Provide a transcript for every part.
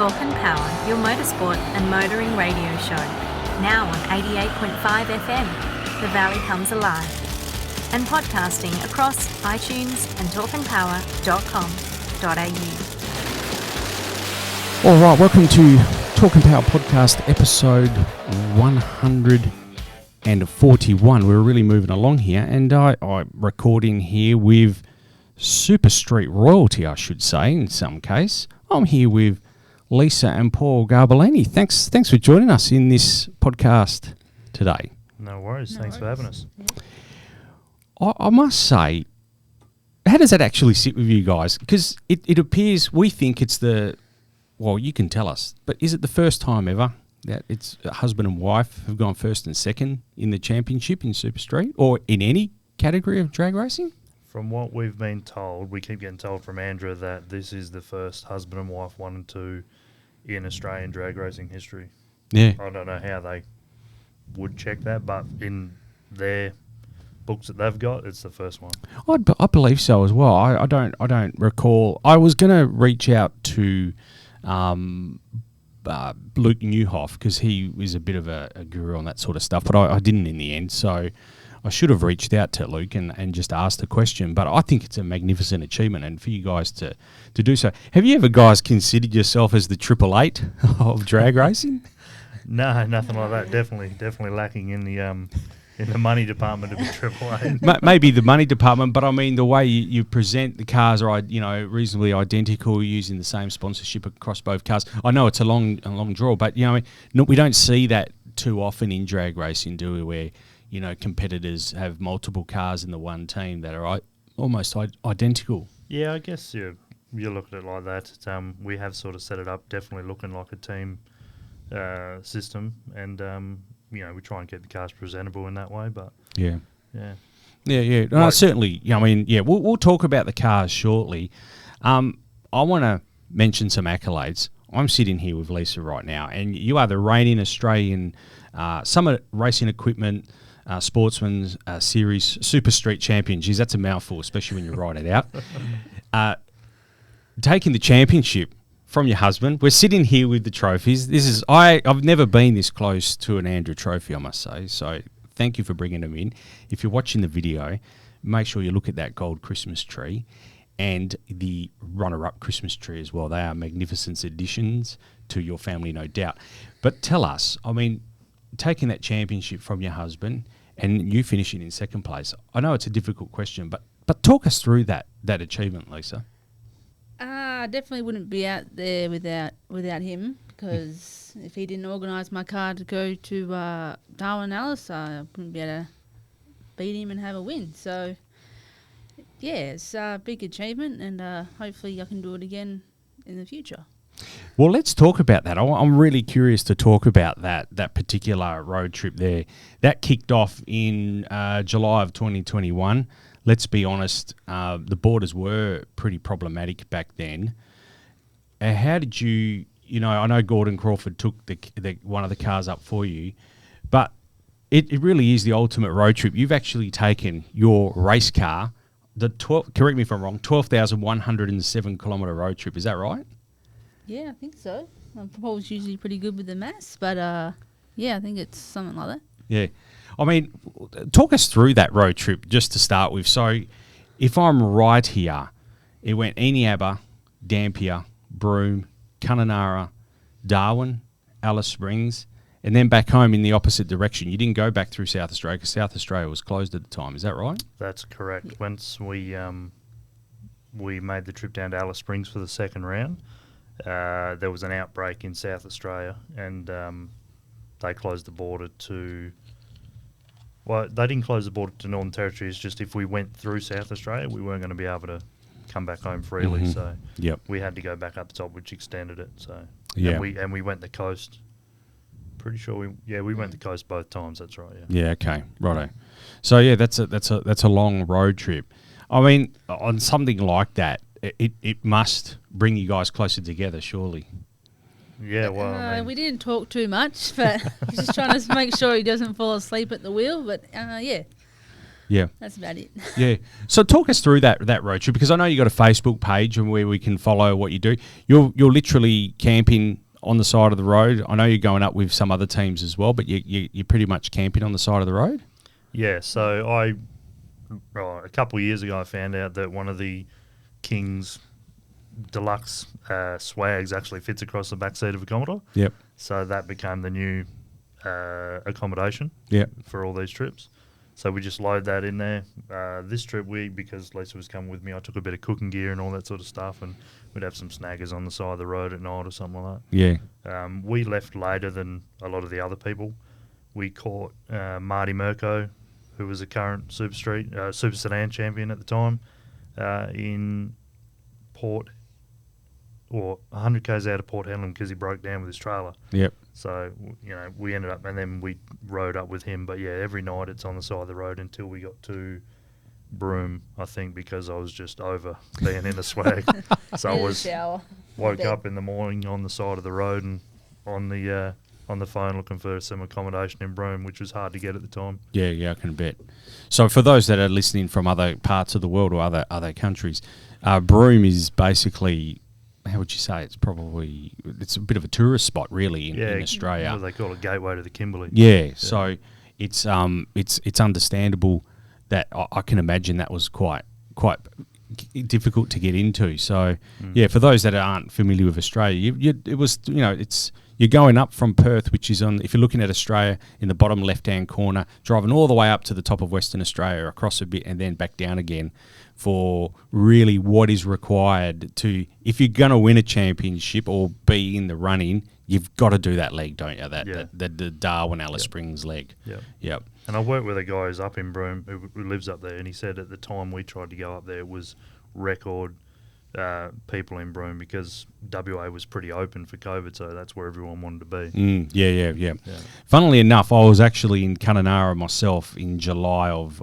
Talk and Power, your motorsport and motoring radio show. Now on 88.5 FM, The Valley Comes Alive. And podcasting across iTunes and talkandpower.com.au. All right, welcome to Talk and Power Podcast, episode 141. We're really moving along here, and I'm recording here with Super Street royalty, I should say, in some case. I'm here with Lisa and Paul Garbellini. Thanks for joining us in this podcast today. No worries. Thanks for having us. I must say, how does that actually sit with you guys? Because it appears, we think it's well, you can tell us, but is it the first time ever that it's a husband and wife have gone first and second in the championship in Super Street or in any category of drag racing? From what we've been told, we keep getting told from Andrea that this is the first husband and wife 1 and 2 in Australian drag racing history. Yeah. I don't know how they would check that, but in their books that they've got, it's the first one. I believe so as well. I don't recall. I was going to reach out to Luke Newhoff because he was a bit of a guru on that sort of stuff, but I didn't in the end. So I should have reached out to Luke and just asked the question. But I think it's a magnificent achievement, and for you guys to do so. Have you ever guys considered yourself as the 888 of drag racing? No, nothing like that. Definitely lacking in the money department of the AAA. Maybe the money department, but I mean the way you present the cars are, reasonably identical, using the same sponsorship across both cars. I know it's a long draw, but we don't see that too often in drag racing, do we? Where competitors have multiple cars in the one team that are almost identical. Yeah, I guess you look at it like that. We have sort of set it up, definitely looking like a team system, and we try and get the cars presentable in that way. But yeah. No, certainly. We'll talk about the cars shortly. I want to mention some accolades. I'm sitting here with Lisa right now, and you are the reigning Australian Summit Racing Equipment Sportsman's Series Super Street Champion. Geez, that's a mouthful, especially when you write it out. Taking the championship from your husband. We're sitting here with the trophies. I've never been this close to an Andrew trophy, I must say. So thank you for bringing them in. If you're watching the video, make sure you look at that gold Christmas tree and the runner-up Christmas tree as well. They are magnificent additions to your family, no doubt. But tell us, taking that championship from your husband and you finishing in second place, I know it's a difficult question, but talk us through that achievement, Lisa. I definitely wouldn't be out there without him, because if he didn't organise my car to go to Darwin Alice, I wouldn't be able to beat him and have a win. So, yeah, it's a big achievement, and hopefully I can do it again in the future. Well, let's talk about that. I'm really curious to talk about that particular road trip there. That kicked off in July of 2021. Let's be honest, the borders were pretty problematic back then. How did you, I know Gordon Crawford took the one of the cars up for you, but it really is the ultimate road trip. You've actually taken your race car, correct me if I'm wrong, 12,107 kilometre road trip. Is that right? Yeah, I think so. Paul's usually pretty good with the maths, but yeah, I think it's something like that. Yeah. Talk us through that road trip just to start with. So if I'm right here, it went Eneabba, Dampier, Broome, Kununurra, Darwin, Alice Springs, and then back home in the opposite direction. You didn't go back through South Australia because South Australia was closed at the time. Is that right? That's correct. Yeah. Once we made the trip down to Alice Springs for the second round, there was an outbreak in South Australia, and they closed the border to... Well, they didn't close the border to Northern Territory. It's just if we went through South Australia, we weren't going to be able to come back home freely. Mm-hmm. So we had to go back up the top, which extended it. So and we went the coast. Pretty sure we went the coast both times. That's right. Yeah. Yeah. Okay. Righto. So yeah, that's a long road trip. On something like that, it must bring you guys closer together, surely. Yeah, well, we didn't talk too much, but just trying to make sure he doesn't fall asleep at the wheel. But yeah. Yeah. That's about it. Yeah. So talk us through that road trip, because I know you got a Facebook page and where we can follow what you do. You're literally camping on the side of the road. I know you're going up with some other teams as well, but you're pretty much camping on the side of the road. Yeah, so a couple of years ago I found out that one of the King's deluxe swags actually fits across the back seat of a Commodore. Yep. So that became the new accommodation for all these trips. So we just load that in there. This trip, because Lisa was coming with me, I took a bit of cooking gear and all that sort of stuff, and we'd have some snaggers on the side of the road at night or something like that. Yeah. We left later than a lot of the other people. We caught Marty Mirko, who was a current Super Sedan champion at the time, in Port, or 100 k's out of Port Hedland because he broke down with his trailer. Yep. So, we ended up, and then we rode up with him. But yeah, every night it's on the side of the road until we got to Broome, I think, because I was just over being in a swag. So I was woke up in the morning on the side of the road and on the phone looking for some accommodation in Broome, which was hard to get at the time. Yeah, I can bet. So for those that are listening from other parts of the world or other countries, Broome is basically, how would you say, it's a bit of a tourist spot really in Australia. They call it gateway to the Kimberley. Yeah. So it's understandable that I can imagine that was quite difficult to get into. So yeah, for those that aren't familiar with Australia, you're going up from Perth, which is if you're looking at Australia, in the bottom left-hand corner, driving all the way up to the top of Western Australia, across a bit, and then back down again for really what is required to, if you're going to win a championship or be in the running, you've got to do that leg, don't you? The Darwin Alice Springs leg. Yep. And I worked with a guy who's up in Broome who lives up there, and he said at the time we tried to go up there, it was record people in Broome because WA was pretty open for COVID, so that's where everyone wanted to be. Yeah. Funnily enough, I was actually in Kununurra myself in July of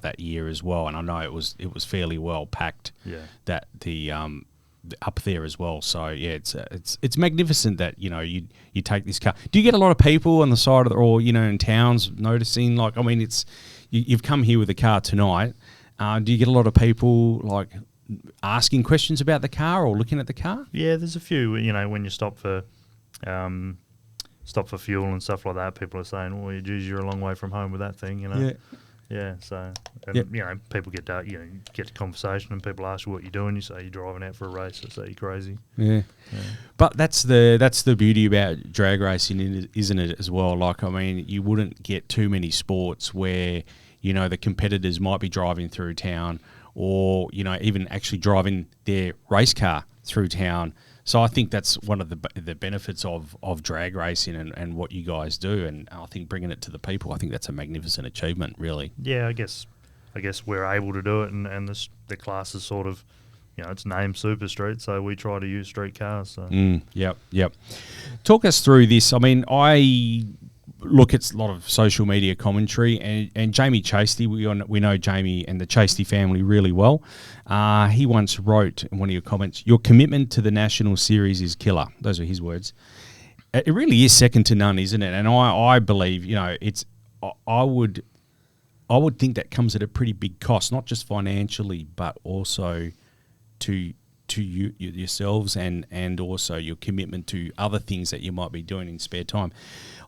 that year as well, and I know it was fairly well packed. Yeah. That the up there as well. So yeah, it's magnificent that you take this car. Do you get a lot of people on the side of in towns noticing, like, I mean, you've come here with a car tonight. Do you get a lot of people like asking questions about the car or looking at the car? Yeah, there's a few. When you stop for fuel and stuff like that, people are saying, "Oh, geez, you're a long way from home with that thing." Yeah. So, people get get to conversation and people ask you what you're doing. You say you're driving out for a race. They say you're crazy. Yeah. But that's the beauty about drag racing, isn't it? As well. Like, I mean, you wouldn't get too many sports where the competitors might be driving through town, or even actually driving their race car through town. So I think that's one of the benefits of drag racing and what you guys do, and I think bringing it to the people, I think that's a magnificent achievement, really. Yeah, I guess we're able to do it, and the class is sort of, it's named Super Street, so we try to use street cars. So. Yep. Talk us through this. I mean, I look at a lot of social media commentary, and Jamie Chasty, we know Jamie and the Chasty family really well. He once wrote in one of your comments, "Your commitment to the National Series is killer." Those are his words. It really is second to none, isn't it? And I believe, I would think that comes at a pretty big cost, not just financially, but also to you yourselves and also your commitment to other things that you might be doing in spare time.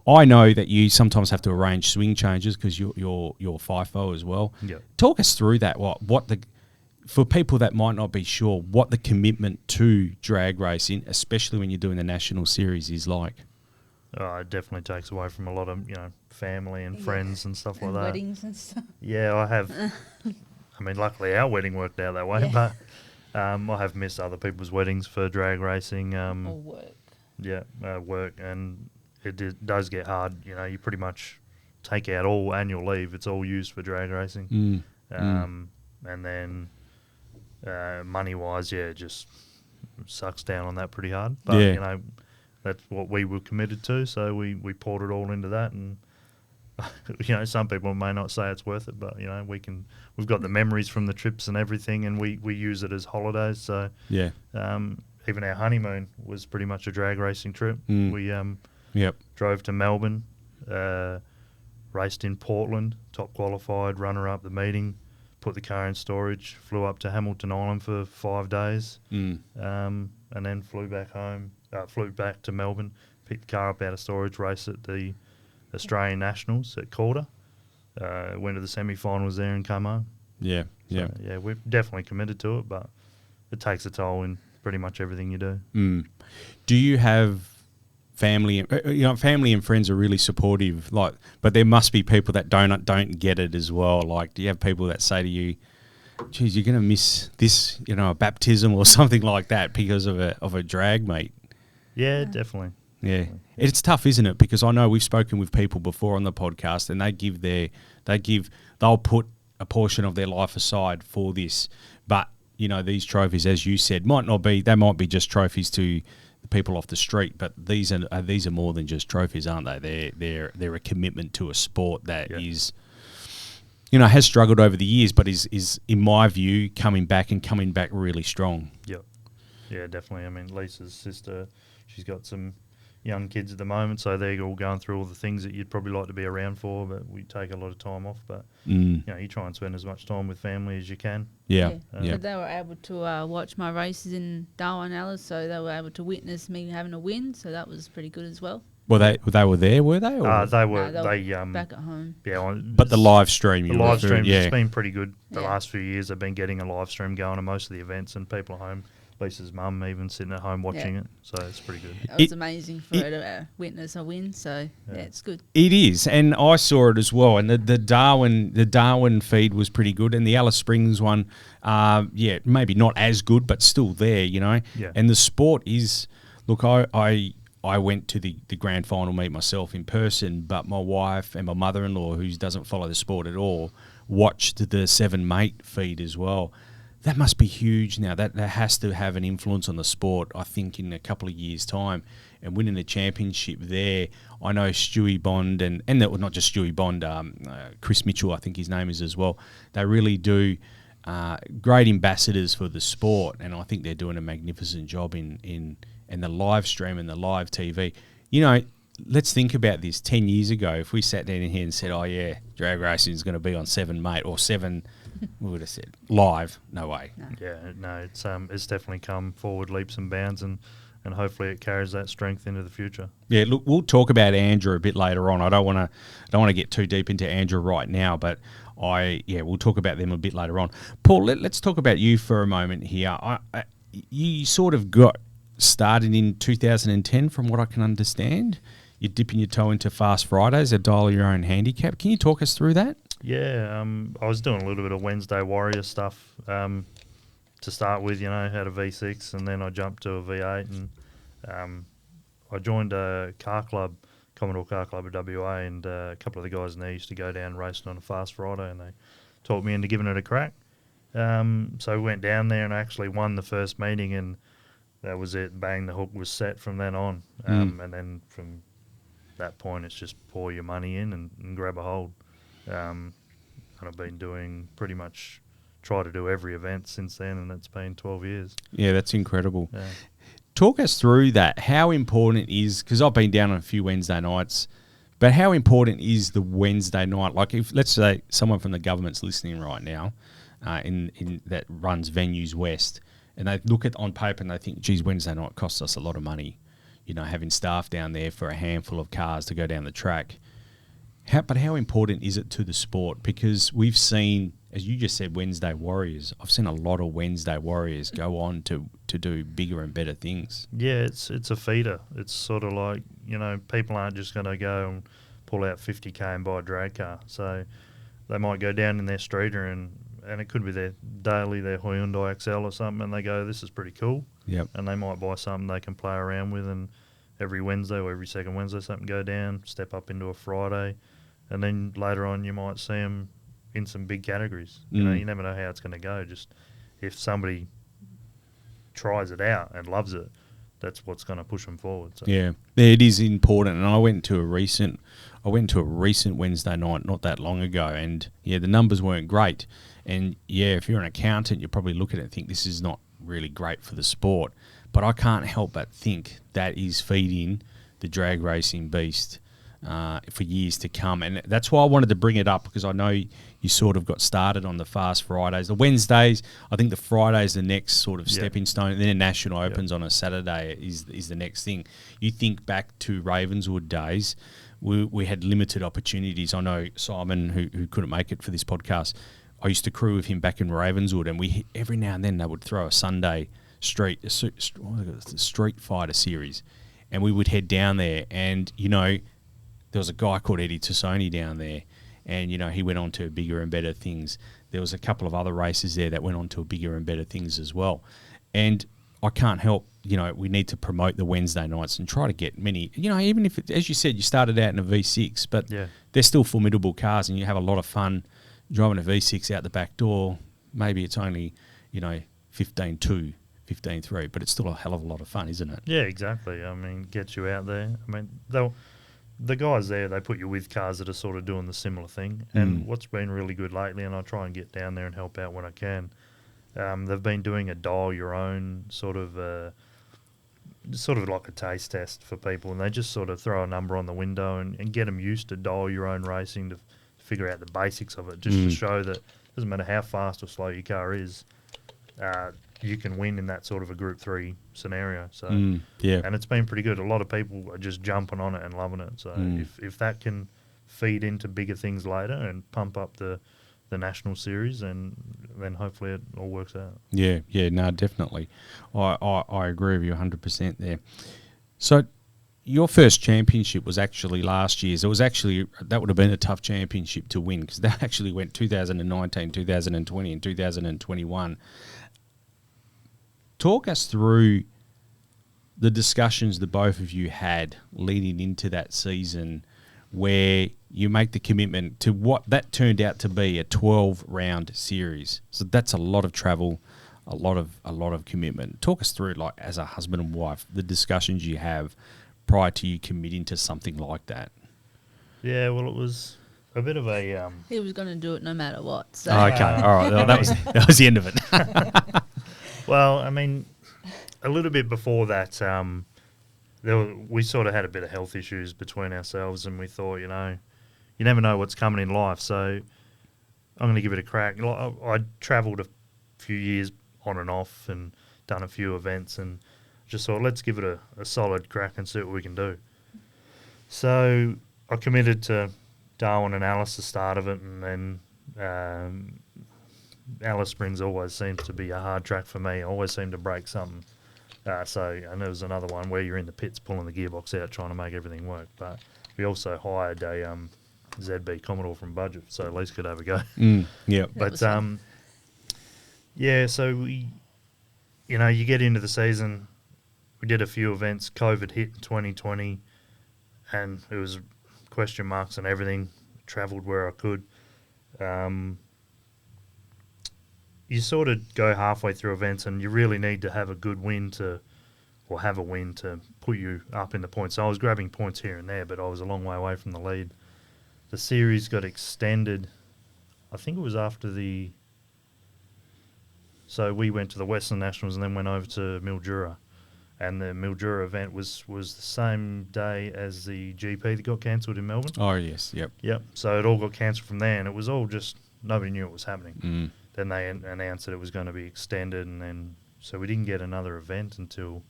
I know that you sometimes have to arrange swing changes because you're FIFO as well. Yep. Talk us through that. For people that might not be sure, what the commitment to drag racing, especially when you're doing the National Series, is like. It definitely takes away from a lot of family and friends and stuff like that. Weddings and stuff. Yeah, I have. I mean, luckily our wedding worked out that way, but I have missed other people's weddings for drag racing. Or work. Yeah, work, and it does get hard. You pretty much take out all annual leave. It's all used for drag racing. And then money-wise, it just sucks down on that pretty hard. But, that's what we were committed to, so we poured it all into that. And, some people may not say it's worth it, but, we've got the memories from the trips and everything, and we use it as holidays. So, even our honeymoon was pretty much a drag racing trip. We drove to Melbourne, raced in Portland, top qualified, runner-up the meeting, put the car in storage, flew up to Hamilton Island for 5 days, and then flew back to Melbourne, picked the car up out of storage, raced at the Australian Nationals at Calder, went to the semi-finals there and come home. Yeah, So, yeah, we're definitely committed to it, but it takes a toll in pretty much everything you do. Do you have family? Family and friends are really supportive. But there must be people that don't get it as well. Like, do you have people that say to you, "Geez, you're going to miss this, a baptism or something like that because of a drag meet"? Yeah, definitely. Yeah, it's tough, isn't it? Because I know we've spoken with people before on the podcast, and they'll put a portion of their life aside for this. But these trophies, as you said, they might be just trophies to the people off the street, but these are more than just trophies, aren't they? They're a commitment to a sport that is, has struggled over the years, but is in my view coming back really strong. Yep. Yeah, definitely. I mean, Lisa's sister, she's got some young kids at the moment, so they're all going through all the things that you'd probably like to be around for, but we take a lot of time off. But you try and spend as much time with family as you can. Yeah. But they were able to watch my races in Darwin Alice, so they were able to witness me having a win, so that was pretty good as well. Well, they were there, were they? Or? They were back at home. Yeah, but the live stream, it's been pretty good. The last few years, I've been getting a live stream going to most of the events, and people at home. Lisa's mum even sitting at home watching it, so it's pretty good. It was amazing for her to witness a win, so it's good. It is, and I saw it as well. And the Darwin feed was pretty good, and the Alice Springs one, maybe not as good, but still there, Yeah. And the sport is, look, I went to the grand final meet myself in person, but my wife and my mother-in-law, who doesn't follow the sport at all, watched the 7 mate feed as well. That must be huge now. That has to have an influence on the sport, I think, in a couple of years' time. And winning a championship there, I know Stewie Bond and that was not just Stewie Bond, Chris Mitchell, I think his name is as well. They really do great ambassadors for the sport, and I think they're doing a magnificent job in the live stream and the live TV. Let's think about this. 10 years ago, if we sat down in here and said, "Oh yeah, drag racing is going to be on 7 mate or 7," we would have said live. No way. No. Yeah, no, it's definitely come forward leaps and bounds, and hopefully it carries that strength into the future. Yeah, look, we'll talk about Andrew a bit later on. I don't want to get too deep into Andrew right now, but we'll talk about them a bit later on. Paul, let's talk about you for a moment here. You sort of got started in 2010, from what I can understand. You're dipping your toe into Fast Fridays, a dial your own handicap. Can you talk us through that? Yeah, I was doing a little bit of Wednesday Warrior stuff to start with, had a V6, and then I jumped to a V8, and I joined a car club, Commodore Car Club at WA, and a couple of the guys in there used to go down racing on a Fast Friday, and they talked me into giving it a crack. So we went down there and I actually won the first meeting, and that was it. Bang, the hook was set from then on. And then from that point, it's just pour your money in and grab a hold. And I've been doing pretty much, try to do every event since then, and it's been 12 years. Yeah, that's incredible. Yeah. Talk us through that. How important is, because I've been down on a few Wednesday nights, but how important is the Wednesday night? Like, if let's say someone from the government's listening right now, in that runs Venues West, and they look at on paper and they think, geez, Wednesday night costs us a lot of money, having staff down there for a handful of cars to go down the track. But how important is it to the sport? Because we've seen, as you just said, Wednesday Warriors. I've seen a lot of Wednesday Warriors go on to do bigger and better things. Yeah, it's a feeder. It's sort of like, people aren't just going to go and pull out 50k and buy a drag car. So they might go down in their streeter and it could be their daily, their Hyundai XL or something, and they go, this is pretty cool. Yep. And they might buy something they can play around with, and every Wednesday or every second Wednesday something go down, step up into a Friday, and then later on you might see them in some big categories. You never know how it's going to go. Just if somebody tries it out and loves it, that's what's going to push them forward. So. Yeah, it is important. And I went to a recent Wednesday night not that long ago, and the numbers weren't great. And if you're an accountant, you probably look at it and think this is not really great for the sport. But I can't help but think that is feeding the drag racing beast. for years to come. And that's why I wanted to bring it up, because I know you sort of got started on the Fast Fridays. The Wednesdays, I think the Friday's the next sort of stepping stone. And then the National Opens on a Saturday is the next thing. You think back to Ravenswood days, we had limited opportunities. I know Simon, who couldn't make it for this podcast, I used to crew with him back in Ravenswood, and we every now and then they would throw a Sunday street fighter series, and we would head down there, and there was a guy called Eddie Tassoni down there, and he went on to bigger and better things. There was a couple of other races there that went on to bigger and better things as well, and I can't help, we need to promote the Wednesday nights and try to get many, even if, as you said, you started out in a V6, but they're still formidable cars, and you have a lot of fun driving a V6 out the back door. Maybe it's only, 15.2, 15.3, but it's still a hell of a lot of fun, isn't it? Yeah, exactly. I mean, gets you out there. I mean, the guys there, they put you with cars that are sort of doing the similar thing. And what's been really good lately, and I try and get down there and help out when I can, they've been doing a dial your own sort of like a taste test for people, and they just sort of throw a number on the window and get them used to dial your own racing to figure out the basics of it, just to show that it doesn't matter how fast or slow your car is, you can win in that sort of a Group 3 scenario. So and it's been pretty good. A lot of people are just jumping on it and loving it. So if that can feed into bigger things later and pump up the national series, and then hopefully it all works out. Yeah, no, definitely. I agree with you 100% there. So your first championship was actually last year's. That would have been a tough championship to win, because that actually went 2019, 2020 and 2021. Talk us through the discussions that both of you had leading into that season, where you make the commitment to what that turned out to be a 12-round series. So that's a lot of travel, a lot of commitment. Talk us through, like, as a husband and wife, the discussions you have prior to you committing to something like that. Yeah, well, it was a bit of a... He was going to do it no matter what. So. Okay, all right. Well, that was the end of it. Well, I mean, a little bit before that, we sort of had a bit of health issues between ourselves, and we thought, you never know what's coming in life, so I'm going to give it a crack. I travelled a few years on and off and done a few events, and just thought, let's give it a solid crack and see what we can do. So I committed to Darwin and Alice, the start of it, and then Alice Springs always seems to be a hard track for me. I always seem to break something. And there was another one where you're in the pits pulling the gearbox out trying to make everything work. But we also hired a ZB Commodore from budget, so at least could have a go. Yeah. But so we, you get into the season. We did a few events. COVID hit in 2020, and it was question marks and everything. Travelled where I could. You sort of go halfway through events, and you really need to have a good win to put you up in the points. So I was grabbing points here and there, but I was a long way away from the lead. The series got extended. I think it was after so we went to the Western Nationals and then went over to Mildura. And the Mildura event was the same day as the GP that got cancelled in Melbourne. Oh, yes, yep. Yep, so it all got cancelled from there, and it was all just, nobody knew it was happening. Then they announced that it was going to be extended, and then so we didn't get another event until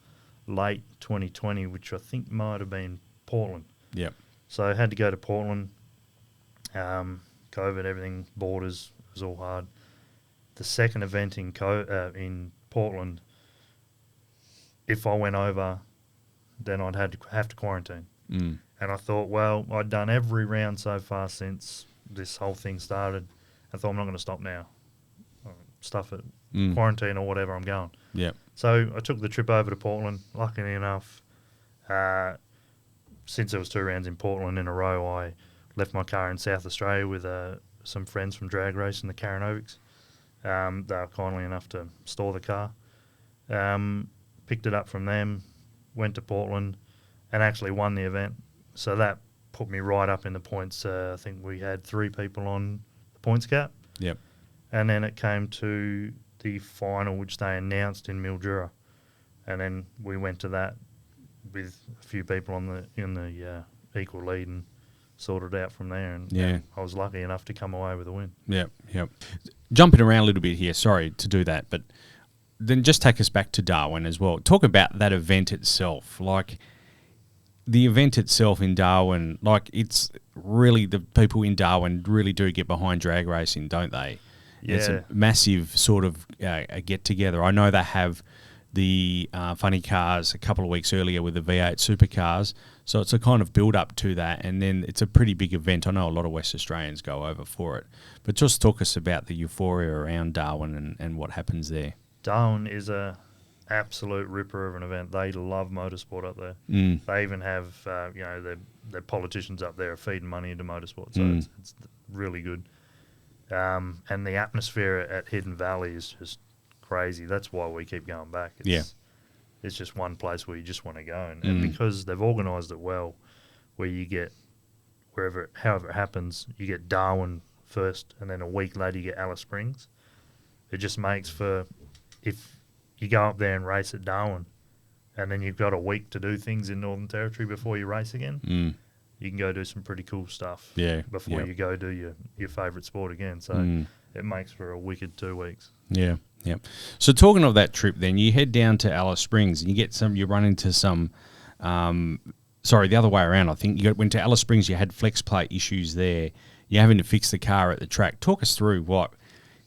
late 2020, which I think might have been Portland. Yep. So I had to go to Portland. COVID, everything, borders, was all hard. The second event in Portland, if I went over, then I'd have to quarantine. And I thought, well, I'd done every round so far since this whole thing started. I thought, I'm not going to stop now. Stuff it, quarantine or whatever, I'm going. Yeah. So I took the trip over to Portland. Luckily enough, since there was 2 rounds in Portland in a row, I left my car in South Australia with some friends from drag racing, the Caranovics. They were kindly enough to store the car. Picked it up from them, went to Portland, and actually won the event. So that put me right up in the points. I think we had 3 people on the points cap. Yep. And then it came to the final, which they announced in Mildura, and then we went to that with a few people in the equal lead, and sorted out from there. And Yeah. I was lucky enough to come away with a win. Yep. Jumping around a little bit here, sorry to do that, but then just take us back to Darwin as well. Talk about that event itself. Like, the event itself in Darwin, like, it's really, the people in Darwin really do get behind drag racing, don't they? Yeah. It's a massive sort of a get-together. I know they have the funny cars a couple of weeks earlier with the V8 supercars, so it's a kind of build-up to that, and then it's a pretty big event. I know a lot of West Australians go over for it. But just talk us about the euphoria around Darwin and what happens there. Darwin is a absolute ripper of an event. They love motorsport up there. They even have, their politicians up there are feeding money into motorsport, so it's really good. And the atmosphere at Hidden Valley is just crazy. That's why we keep going back. It's just one place where you just want to go. And because they've organised it well, where you get, however it happens, you get Darwin first, and then a week later you get Alice Springs. It just makes for, if you go up there and race at Darwin, and then you've got a week to do things in Northern Territory before you race again, you can go do some pretty cool stuff before you go do your favourite sport again. So it makes for a wicked 2 weeks. Yeah. So talking of that trip, then you head down to Alice Springs and you run into some. The other way around. I think you went to Alice Springs. You had flex plate issues there. You're having to fix the car at the track. Talk us through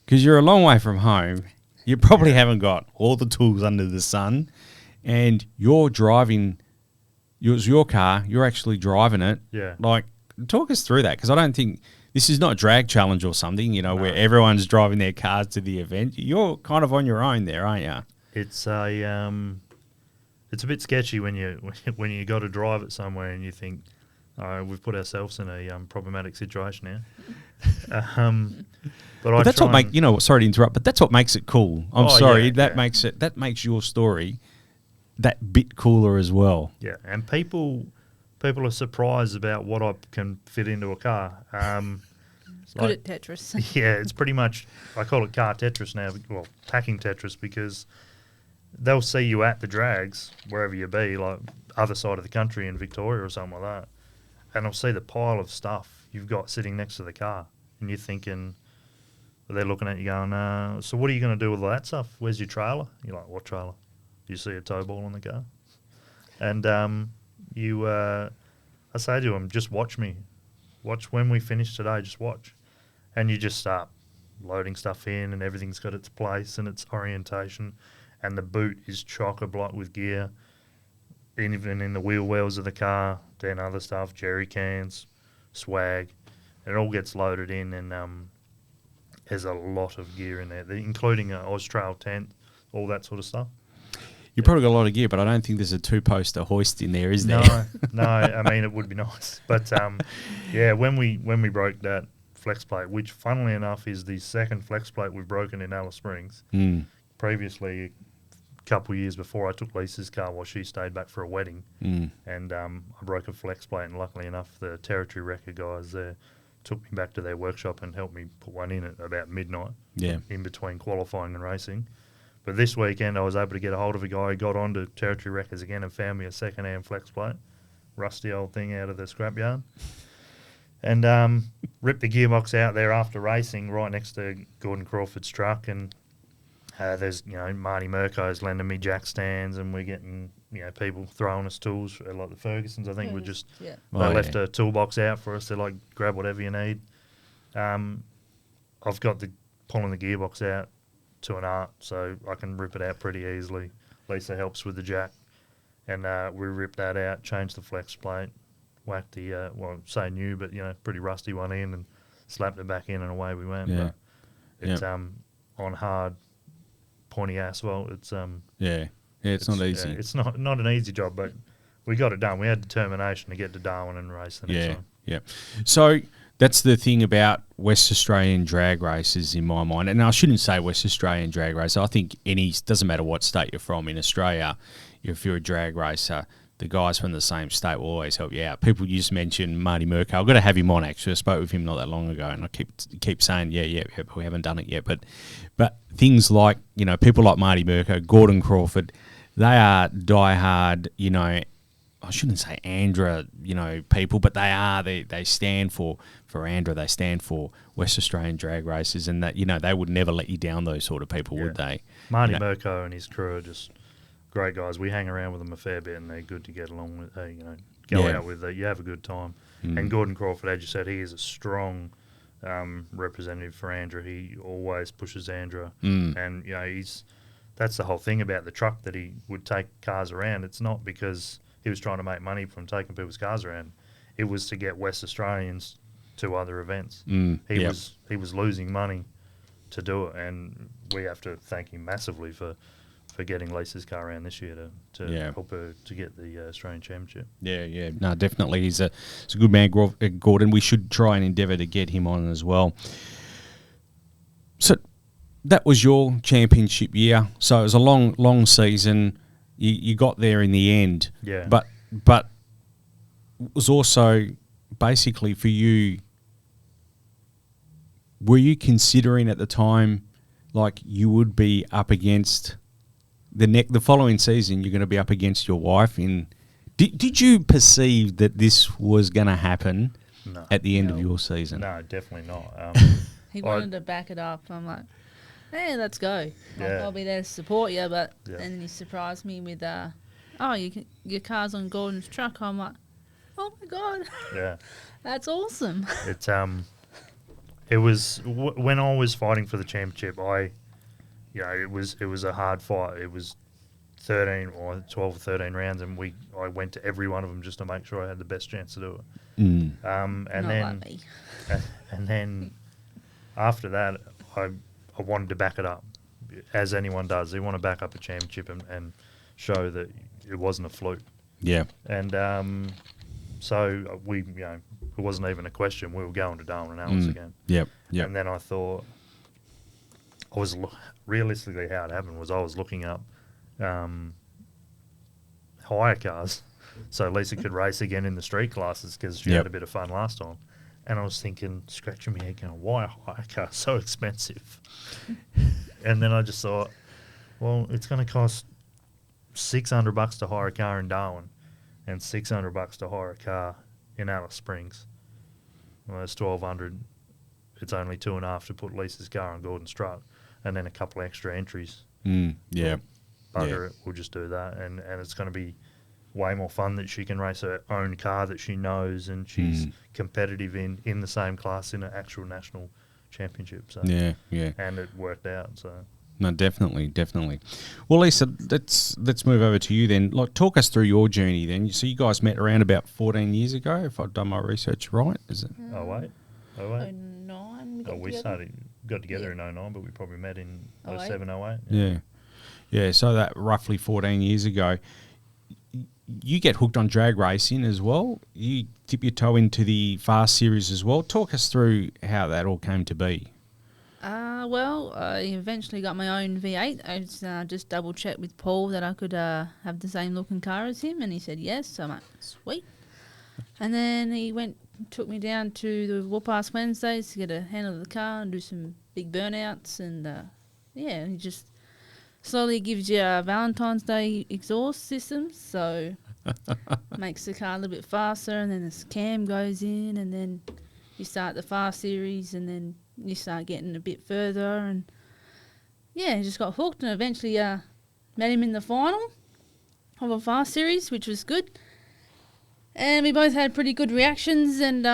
because you're a long way from home. You probably haven't got all the tools under the sun, and you're driving. It was your car. You're actually driving it. Yeah. Like, talk us through that, because I don't think this is not a drag challenge or something, where everyone's driving their cars to the event. You're kind of on your own there, aren't you? It's it's a bit sketchy when you got to drive it somewhere and you think, we've put ourselves in a problematic situation now. But that's what sorry to interrupt, but that's what makes it cool. I'm sorry, yeah, that makes your story that bit cooler as well. Yeah, and people are surprised about what I can fit into a car. It's good at Tetris. Yeah, it's pretty much, I call it car Tetris now, well, packing Tetris, because they'll see you at the drags, wherever you be, like other side of the country in Victoria or something like that, and they'll see the pile of stuff you've got sitting next to the car, and you're thinking, they're looking at you going, so what are you going to do with all that stuff? Where's your trailer? You're like, what trailer? Do you see a tow ball on the car? And I say to them, just watch me. Watch when we finish today, just watch. And you just start loading stuff in, and everything's got its place and its orientation, and the boot is chock-a-block with gear, even in the wheel wells of the car, then other stuff, jerry cans, swag, and it all gets loaded in, and there's a lot of gear in there, including an Austrail tent, all that sort of stuff. You probably got a lot of gear, but I don't think there's a 2-poster hoist in there, is there? No. I mean, it would be nice, but when we broke that flex plate, which funnily enough is the second flex plate we've broken in Alice Springs. Previously, a couple of years before, I took Lisa's car while she stayed back for a wedding, and I broke a flex plate, and luckily enough, the Territory Wrecker guys there took me back to their workshop and helped me put one in at about midnight. Yeah. In between qualifying and racing. But this weekend I was able to get a hold of a guy who got onto Territory Wreckers again and found me a second-hand flex plate, rusty old thing out of the scrapyard, and ripped the gearbox out there after racing right next to Gordon Crawford's truck. And there's Marty Murko's lending me jack stands, and we're getting people throwing us tools like the Fergusons. I think we're just they left a toolbox out for us. They're like, grab whatever you need. I've got pulling the gearbox out to an art, so I can rip it out pretty easily. Lisa helps with the jack, and we ripped that out, changed the flex plate, whacked the say new but pretty rusty one in, and slapped it back in, and away we went. Yeah. But it's on hard pointy asphalt. It's it's not easy. It's not an easy job, but we got it done. We had determination to get to Darwin and race the next time. Yeah. So that's the thing about West Australian drag races in my mind. And I shouldn't say West Australian drag race. I think doesn't matter what state you're from in Australia, if you're a drag racer, the guys from the same state will always help you out. People just mention Marty Murko. I've got to have him on, actually. I spoke with him not that long ago, and I keep saying, we haven't done it yet. But things like, people like Marty Murko, Gordon Crawford, they are diehard, I shouldn't say Andra, people, but they stand for Andra. They stand for West Australian drag races, and that they would never let you down. Those sort of people, would they? Marty Mirko and his crew are just great guys. We hang around with them a fair bit, and they're good to get along with. Go out with. You have a good time. And Gordon Crawford, as you said, he is a strong representative for Andra. He always pushes Andra, and that's the whole thing about the truck, that he would take cars around. It's not because he was trying to make money from taking people's cars around. It was to get West Australians to other events. He was losing money to do it, and we have to thank him massively for getting Lisa's car around this year to help her to get the Australian Championship. Yeah. No, definitely. He's a good man, Gordon. We should try and endeavour to get him on as well. So that was your championship year. So it was a long season. You got there in the end. Yeah. But it was also basically for you, were you considering at the time like you would be up against the following season, you're going to be up against your wife in... Did you perceive that this was going to happen at the end of your season? No, definitely not. He wanted to back it up. I'm like, hey, let's go. I'll be there to support you. But and then he surprised me with, your car's on Gordon's truck. I'm like, oh my God. Yeah. That's awesome. It was when I was fighting for the championship. It was a hard fight. It was 13 or 12 or 13 rounds, and I went to every one of them just to make sure I had the best chance to do it. And then after that, I wanted to back it up, as anyone does. They want to back up a championship and show that it wasn't a fluke. Yeah. And so it wasn't even a question. We were going to Darwin and Alice again. Yep. And then I thought, realistically how it happened was I was looking up hire cars so Lisa could race again in the street classes because she had a bit of fun last time. And I was thinking, scratching my head going, why a hire car so expensive? And then I just thought, well, it's going to cost $600 to hire a car in Darwin and $600 to hire a car in Alice Springs. Well, that's $1,200. It's only $2.5 to put Lisa's car on Gordon's truck, and then a couple extra entries. Bugger it, we'll just do that, and it's going to be way more fun that she can race her own car that she knows, and she's competitive in the same class in an actual national championship. So and it worked out. So no, definitely. Well, Lisa, let's move over to you then. Like, talk us through your journey then. So you guys met around about 14 years ago, if I've done my research right, is it? Oh wait. 09 we got together in 09, but we probably met in 07, 08. Yeah, so that roughly 14 years ago. You get hooked on drag racing as well. You dip your toe into the Fast Series as well. Talk us through how that all came to be. Well, I eventually got my own V8. I just double-checked with Paul that I could have the same looking car as him, and he said yes. So I'm like, sweet. And then he took me down to the Warpass Wednesdays to get a handle of the car and do some big burnouts. And, he just slowly gives you a Valentine's Day exhaust system, so makes the car a little bit faster, and then this cam goes in, and then you start the Fast Series, and then you start getting a bit further, and I just got hooked, and eventually met him in the final of a Fast Series, which was good. And we both had pretty good reactions, and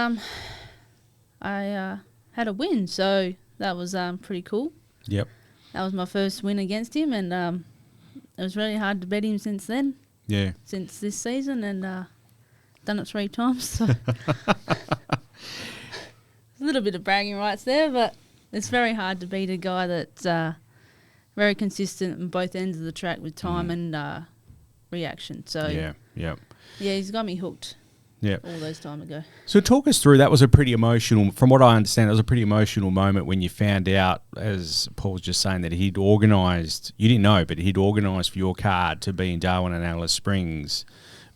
I had a win, so that was pretty cool. Yep. That was my first win against him, and it was really hard to beat him since then. Yeah. Since this season, and done it 3 times. So. A little bit of bragging rights there, but it's very hard to beat a guy that's very consistent on both ends of the track with time and reaction. So he's got me hooked. Yeah, all those time ago. So talk us through, that was a pretty emotional, from what I understand, it was a pretty emotional moment when you found out, as Paul was just saying, that he'd organised, you didn't know, but he'd organised for your car to be in Darwin and Alice Springs,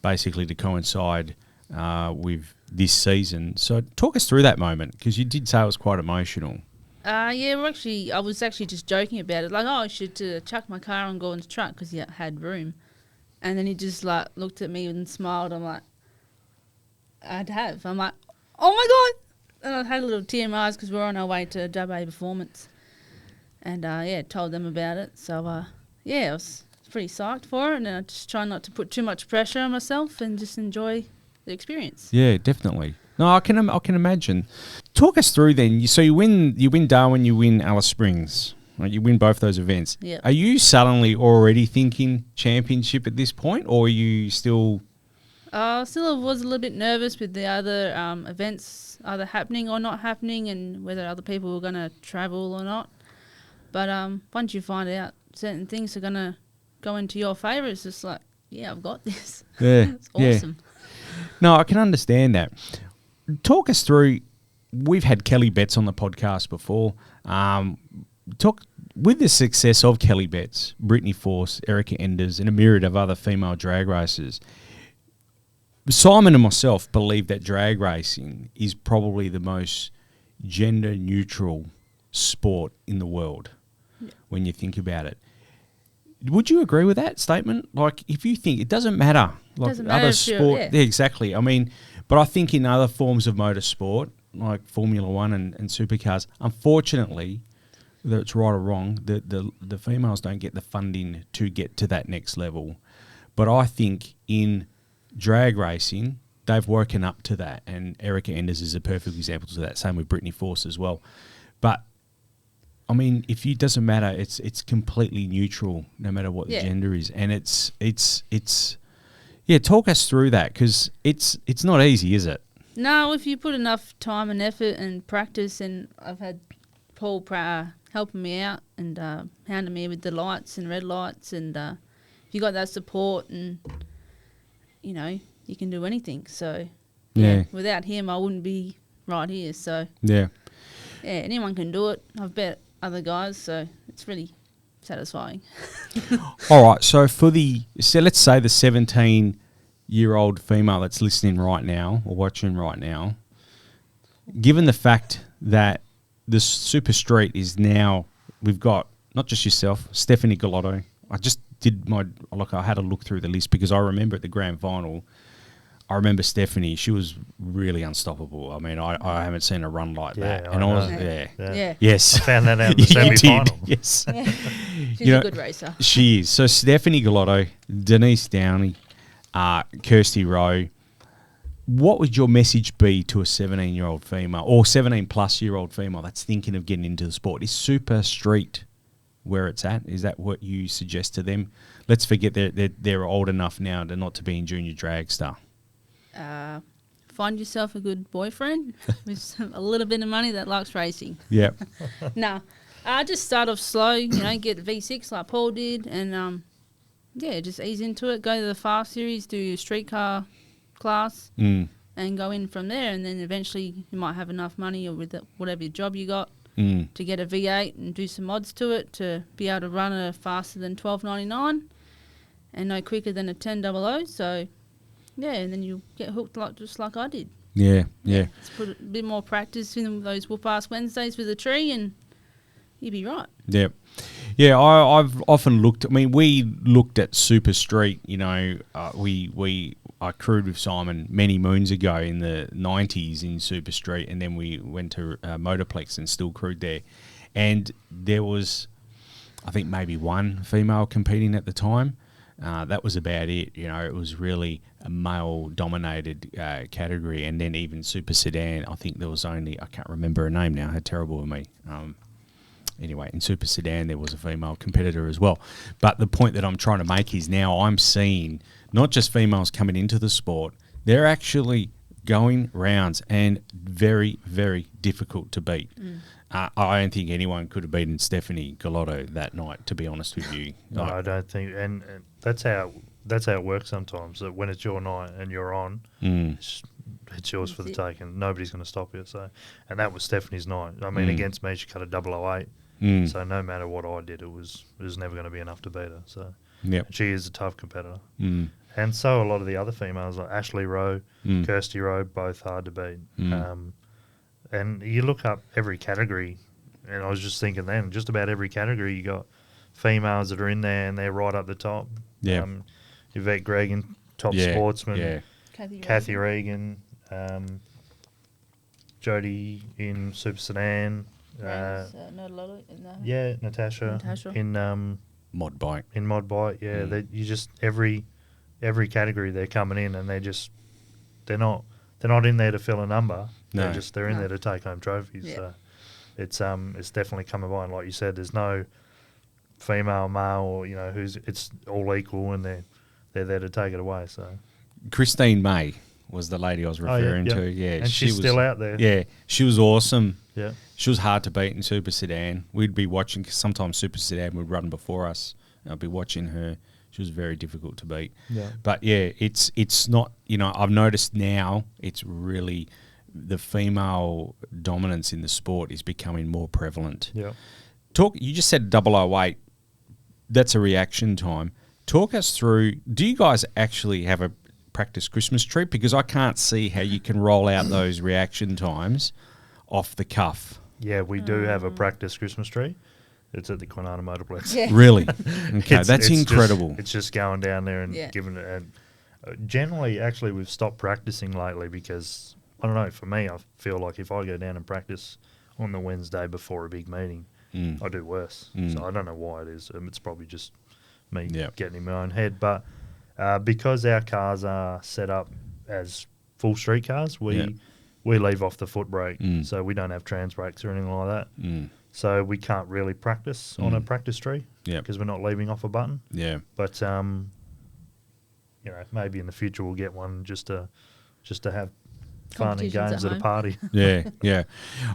basically to coincide with this season. So talk us through that moment, because you did say it was quite emotional. I was actually just joking about it, like, I should chuck my car on Gordon's truck because he had room. And then he just like looked at me and smiled. I'm like, I'd have. I'm like, oh my God. And I had a little tear in my eyes because we're on our way to WA Performance. And told them about it. So I was pretty psyched for it. And I just try not to put too much pressure on myself and just enjoy the experience. Yeah, definitely. No, I can imagine. Talk us through then. So you win Darwin, you win Alice Springs. Right? You win both those events. Yeah. Are you suddenly already thinking championship at this point, or are you still? Still was a little bit nervous with the other events either happening or not happening, and whether other people were going to travel or not. But once you find out certain things are going to go into your favour, it's just like, yeah, I've got this. Yeah, It's awesome. Yeah. No, I can understand that. Talk us through. We've had Kelly Betts on the podcast before. Talk with the success of Kelly Betts, Brittany Force, Erica Enders, and a myriad of other female drag racers. Simon and myself believe that drag racing is probably the most gender neutral sport in the world. Yeah. When you think about it. Would you agree with that statement? Like, if you think it doesn't matter, like doesn't matter other if sport, yeah, exactly. I mean, but I think in other forms of motorsport, like Formula One and supercars, unfortunately, whether it's right or wrong, the females don't get the funding to get to that next level. But I think in drag racing, they've woken up to that, and Erica Enders is a perfect example to that. Same with Brittany Force as well. But I mean, if it doesn't matter, it's completely neutral, no matter what the gender is, and it's talk us through that, because it's not easy, is it? No, if you put enough time and effort and practice, and I've had Paul helping me out and hounding me with the lights and red lights, and if you got that support, and you can do anything. So without him, I wouldn't be right here. So anyone can do it. I've bet other guys, so it's really satisfying. All right, so let's say the 17-year-old female that's listening right now or watching right now, given the fact that the Super Street is now, we've got not just yourself, Stephanie Galotto. I just I had a look through the list because I remember at the grand final, I remember Stephanie, she was really unstoppable. I mean, I haven't seen her run like that. I And know. I was, Yeah. Yes. I found that out in the You did, semi-final. yes. Yeah. She's a good racer. She is. So Stephanie Galotto, Denise Downey, Kirsty Rowe. What would your message be to a 17-year-old female or 17-plus-year-old female that's thinking of getting into the sport? Is Super Street where it's at? Is that what you suggest to them? Let's forget they're old enough now to be in junior drag star. Find yourself a good boyfriend with a little bit of money that likes racing. Yeah. No, just start off slow, get V6 like Paul did, and just ease into it. Go to the fast series, do your streetcar class, and go in from there. And then eventually you might have enough money, or with whatever job you got, to get a V8 and do some mods to it to be able to run a faster than 12.99 and no quicker than a 10.00. So. Yeah, and then you get hooked just like I did. Yeah. Just put a bit more practice in those whoop-ass Wednesdays with a tree and you'd be right. Yeah. Yeah, I've often looked, we looked at Super Street, I crewed with Simon many moons ago in the 90s in Super Street, and then we went to Motorplex and still crewed there. And there was, I think, maybe one female competing at the time. That was about it. It was really a male-dominated category, and then even Super Sedan, I think there was only, I can't remember her name now, how terrible of me. Anyway, in Super Sedan there was a female competitor as well. But the point that I'm trying to make is now I'm seeing not just females coming into the sport, they're actually going rounds and very, very difficult to beat. I don't think anyone could have beaten Stephanie Galotto that night, to be honest with you. No, I don't think, and that's how it works sometimes. That when it's your night and you're on, it's yours for the taking. Nobody's going to stop you. So, and that was Stephanie's night. I mean, against me, she cut a 008. So no matter what I did, it was never going to be enough to beat her. So, she is a tough competitor. And so a lot of the other females, like Ashley Rowe, Kirsty Rowe, both hard to beat. And you look up every category, and I was just thinking then, just about every category, you got females that are in there, and they're right up the top. Yeah. Yvette Gregan, top Yeah, sportsman. yeah. Kathy Regan, Jodie in Super Sedan. Not a lot of Yeah, Natasha. in Mod bike. Mod Bike. Yeah, you just every category they're coming in, and they're not in there to fill a number. No. They're in there to take home trophies. Yeah. So it's definitely coming by, and like you said, there's no female, male, or it's all equal, and they're there to take it away. So Christine May was the lady I was referring yeah. to. Yeah, And she's was still out there. Yeah, she was awesome. Yeah. She was hard to beat in Super Sedan. We'd be watching, cause sometimes Super Sedan would run before us. I'd be watching her. She was very difficult to beat. Yeah. But yeah, it's not, I've noticed now it's really the female dominance in the sport is becoming more prevalent. Yeah. You just said 008. That's a reaction time. Talk us through, do you guys actually have a practice Christmas tree? Because I can't see how you can roll out those reaction times off the cuff. Yeah, we do have a practice Christmas tree. It's at the Kwinana Motorplex. Yeah. Really? Okay, that's incredible. It's just going down there and giving it. And generally, actually, we've stopped practicing lately because, I don't know, for me, I feel like if I go down and practice on the Wednesday before a big meeting, I do worse. So I don't know why it is. It's probably just me getting in my own head. But because our cars are set up as full street cars, we leave off the foot brake. So we don't have trans brakes or anything like that. So we can't really practice on a practice tree because we're not leaving off a button. Yeah. But maybe in the future we'll get one just to have fun and games at a party. Yeah.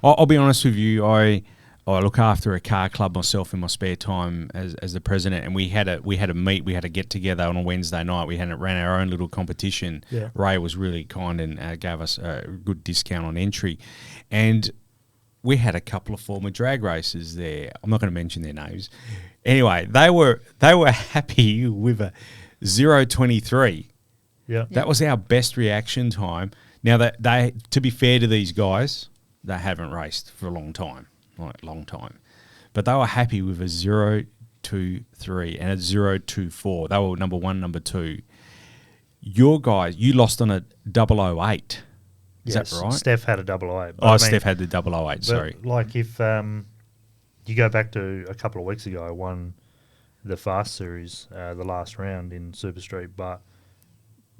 I'll be honest with you. I look after a car club myself in my spare time as the president, and we had a get together on a Wednesday night. We ran our own little competition. Yeah. Ray was really kind and gave us a good discount on entry, and we had a couple of former drag racers there. I'm not going to mention their names. Anyway, they were happy with a 0:23. Yeah. That was our best reaction time. Now that to be fair to these guys, they haven't raced for a long time. But they were happy with a 0:23 and a 0:24. They were number one, number two. Your guys, you lost on a 008. Is that right? Steph had a 008. Steph had the 008, sorry. Like if you go back to a couple of weeks ago, I won the Fast Series, the last round in Super Street, but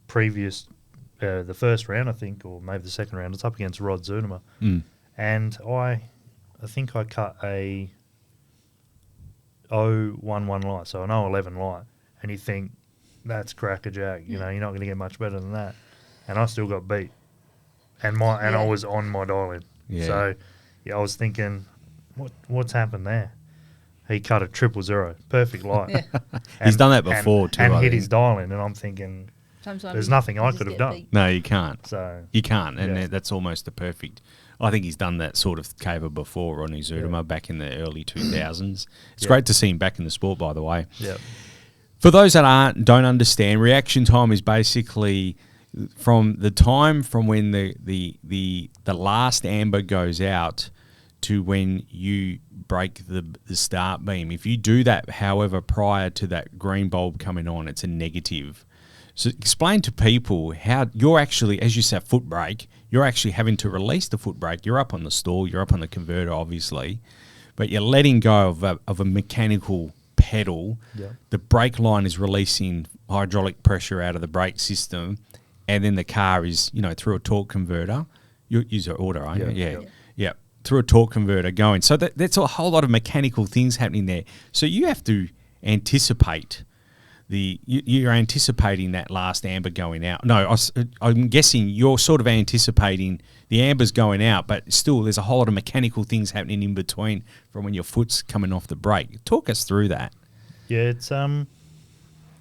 the first round, I think, or maybe the second round, it's up against Rod Zunema. And I think I cut a 011 light, so an 011 light, and you think, that's crackerjack, you're not going to get much better than that. And I still got beat. And I was on my dial-in. Yeah. So, I was thinking, what's happened there? He cut a 000, perfect light. Yeah. He's done that before too. And I hit think. his dial-in, and I'm thinking, Sometimes there's nothing you I just could have get done. beat. No, you can't. So You can't, and Yeah. that's almost the perfect. I think he's done that sort of caver before, Ronnie Zudema, back in the early 2000s. It's great to see him back in the sport, by the way. yeah, For those that don't understand, reaction time is basically from the time from when the last amber goes out to when you break the start beam. If you do that, however, prior to that green bulb coming on, it's a negative. So explain to people how you're actually, as you said, foot brake, you're actually having to release the foot brake. You're up on the stall, you're up on the converter, obviously, but you're letting go of a mechanical pedal. Yeah. The brake line is releasing hydraulic pressure out of the brake system, and then the car is, through a torque converter. You use an auto, aren't you? Yeah. Through a torque converter going. So that's a whole lot of mechanical things happening there. So you have to anticipate you're anticipating that last amber going out. No, I'm guessing you're sort of anticipating the amber's going out, but still there's a whole lot of mechanical things happening in between from when your foot's coming off the brake. Talk us through that. Yeah, it's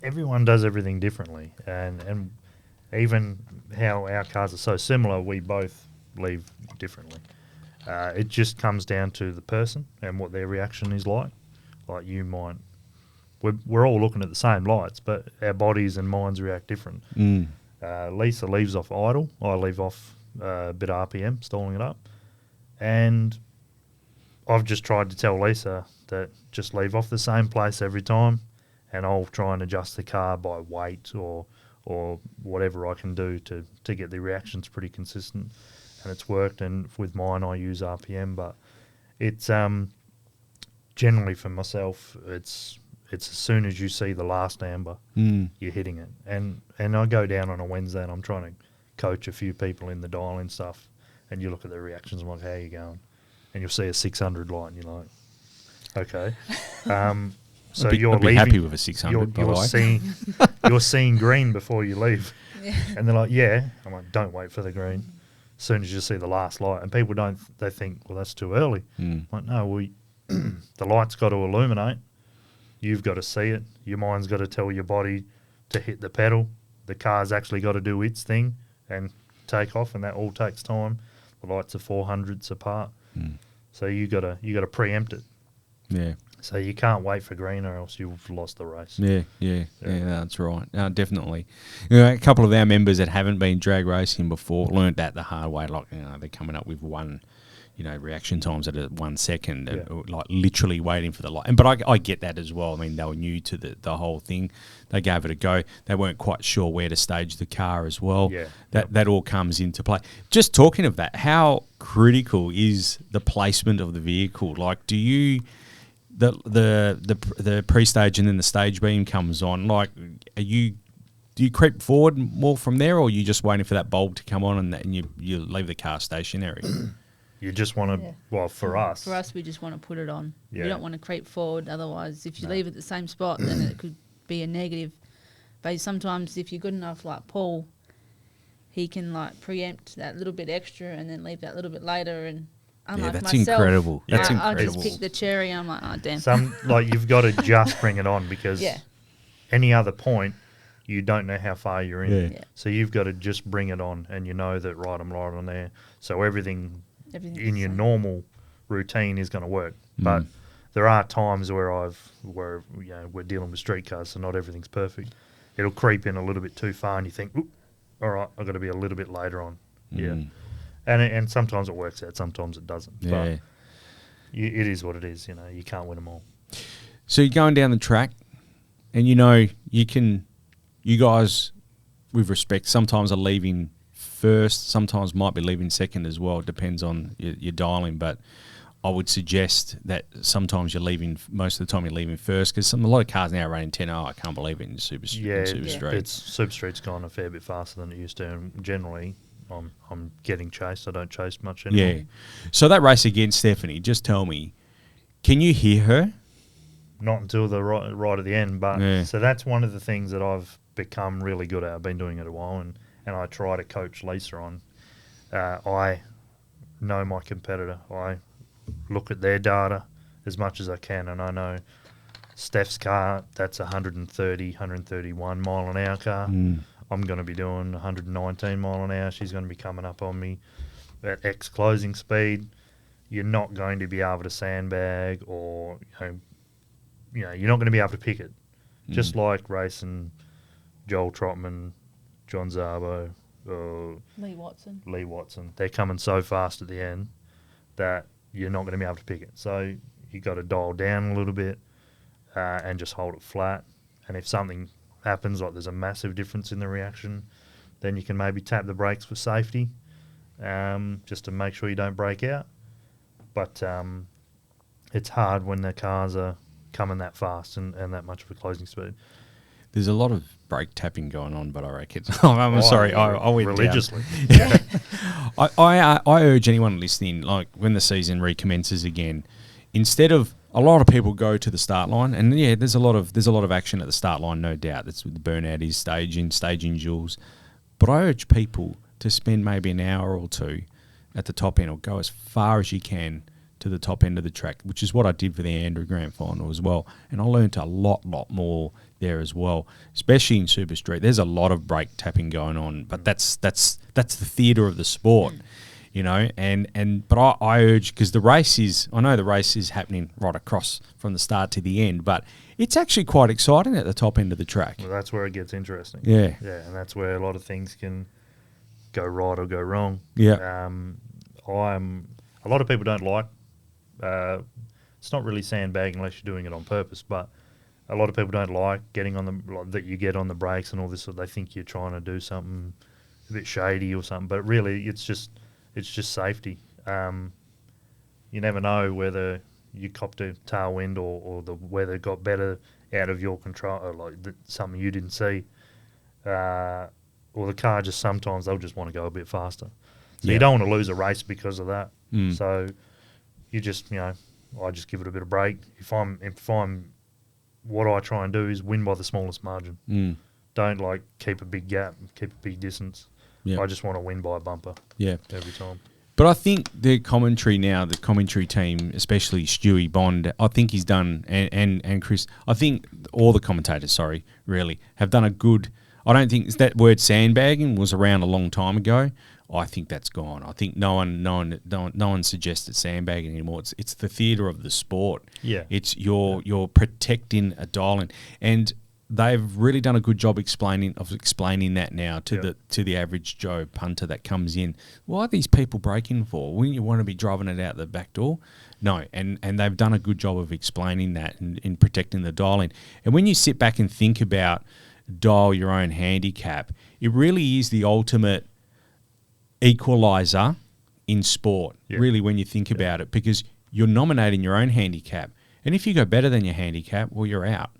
everyone does everything differently, and even how our cars are so similar, we both leave differently. It just comes down to the person and what their reaction is like. Like you might, we're all looking at the same lights, but our bodies and minds react different. Lisa leaves off idle. I leave off a bit of RPM, stalling it up, and I've just tried to tell Lisa that just leave off the same place every time, and I'll try and adjust the car by weight or whatever I can do to get the reactions pretty consistent, and it's worked. And with mine, I use RPM, but it's generally for myself, it's as soon as you see the last amber, you're hitting it. And I go down on a Wednesday and I'm trying to coach a few people in the dial-in stuff, and you look at their reactions and I'm like, how you going? And you'll see a 600 light and you're like, okay. So I'd be happy with a 600. You're seeing green before you leave. Yeah. And they're like, yeah. I'm like, don't wait for the green. As soon as you see the last light. And people they think, well, that's too early. I'm like, no, the light's got to illuminate. You've got to see it. Your mind's got to tell your body to hit the pedal. The car's actually got to do its thing and take off, and that all takes time. The lights are 400ths apart. So you got to preempt it. Yeah. So you can't wait for green, or else you've lost the race. Yeah, that's right. Definitely. A couple of our members that haven't been drag racing before learnt that the hard way. Like, they're coming up with reaction times at 1 second, like literally waiting for the light. But I get that as well. I mean, they were new to the whole thing. They gave it a go. They weren't quite sure where to stage the car as well. Yeah. That all comes into play. Just talking of that, how critical is the placement of the vehicle? Like, do you... The pre-stage and then the stage beam comes on. Like, do you creep forward more from there, or are you just waiting for that bulb to come on and you leave the car stationary? You just want to, well, for us. For us, we just want to put it on. Yeah. We don't want to creep forward. Otherwise, if you leave it the same spot, then it could be a negative. But sometimes if you're good enough, like Paul, he can like preempt that little bit extra and then leave that little bit later. And unlike that's myself, incredible. That's Yeah. I incredible. just pick the cherry and I'm like, oh, damn. You've got to just bring it on, because Yeah. any other point, you don't know how far you're in. Yeah. So you've got to just bring it on, and you know that, right, I'm right on there. So everything in your normal routine is going to work. But there are times where we're dealing with street cars, so not everything's perfect. It'll creep in a little bit too far, and you think, oop, all right, I've got to be a little bit later on. Yeah. And sometimes it works out, sometimes it doesn't. Yeah. But it is what it is. You can't win them all. So you're going down the track, and you guys, with respect, sometimes are leaving first, sometimes might be leaving second as well. It depends on your dialing, but I would suggest that sometimes you're leaving, most of the time you're leaving first, because a lot of cars now are running 10. I can't believe it in Super Street. Super Street's gone a fair bit faster than it used to, and generally I'm getting chased. I don't chase much anymore. Yeah. So that race against Stephanie, just tell me, can you hear her? Not until the right at the end, but so that's one of the things that I've become really good at. I've been doing it a while, and I try to coach Lisa on. I know my competitor. I look at their data as much as I can, and I know Steph's car, that's 130, 131 mile an hour car. I'm going to be doing 119 mile an hour. She's going to be coming up on me at X closing speed. You're not going to be able to sandbag, or you're not going to be able to pick it. Just like racing Joel Trotman, John Szabo, Lee Watson. They're coming so fast at the end that you're not going to be able to pick it. So you got to dial down a little bit and just hold it flat. And if something happens, like there's a massive difference in the reaction, then you can maybe tap the brakes for safety, just to make sure you don't break out. But it's hard when the cars are coming that fast and that much of a closing speed. There's a lot of brake tapping going on, but I reckon... I'm sorry, I went religiously. Down. I urge anyone listening, like when the season recommences again, instead of... A lot of people go to the start line, and there's a lot of action at the start line, no doubt. That's what the burnout is, staging duels. But I urge people to spend maybe an hour or two at the top end, or go as far as you can to the top end of the track, which is what I did for the Andrew Grand Final as well. And I learned a lot more there as well, especially in Super Street. There's a lot of brake tapping going on, but that's the theatre of the sport, but I urge, because I know the race is happening right across from the start to the end, but it's actually quite exciting at the top end of the track. Well, that's where it gets interesting. Yeah, and that's where a lot of things can go right or go wrong. Yeah, a lot of people don't like. It's not really sandbagging unless you're doing it on purpose, but a lot of people don't like getting on that you get on the brakes and all this. So they think you're trying to do something a bit shady or something, but really it's just safety. You never know whether you copped a tailwind or the weather got better out of your control, or like something you didn't see, or the car just sometimes they'll just want to go a bit faster. So you don't want to lose a race because of that. So you just, I just give it a bit of break. If I'm what I try and do is win by the smallest margin. Don't like keep a big gap, keep a big distance. I just want to win by a bumper. Every time. But I think the commentary team, especially Stewie Bond, I think he's done, and Chris, I think all the commentators, really, have done a good. I don't think that word sandbagging was around a long time ago. I think that's gone. I think no one suggested sandbagging anymore. It's the theatre of the sport. Yeah, it's you're protecting a dial-in, and they've really done a good job explaining that now to the average Joe punter that comes in. What are these people braking for? Wouldn't you want to be driving it out the back door? No, and they've done a good job of explaining that and in protecting the dial-in. And when you sit back and think about dial your own handicap, it really is the ultimate equaliser in sport, really, when you think about it, because you're nominating your own handicap. And if you go better than your handicap, well, you're out.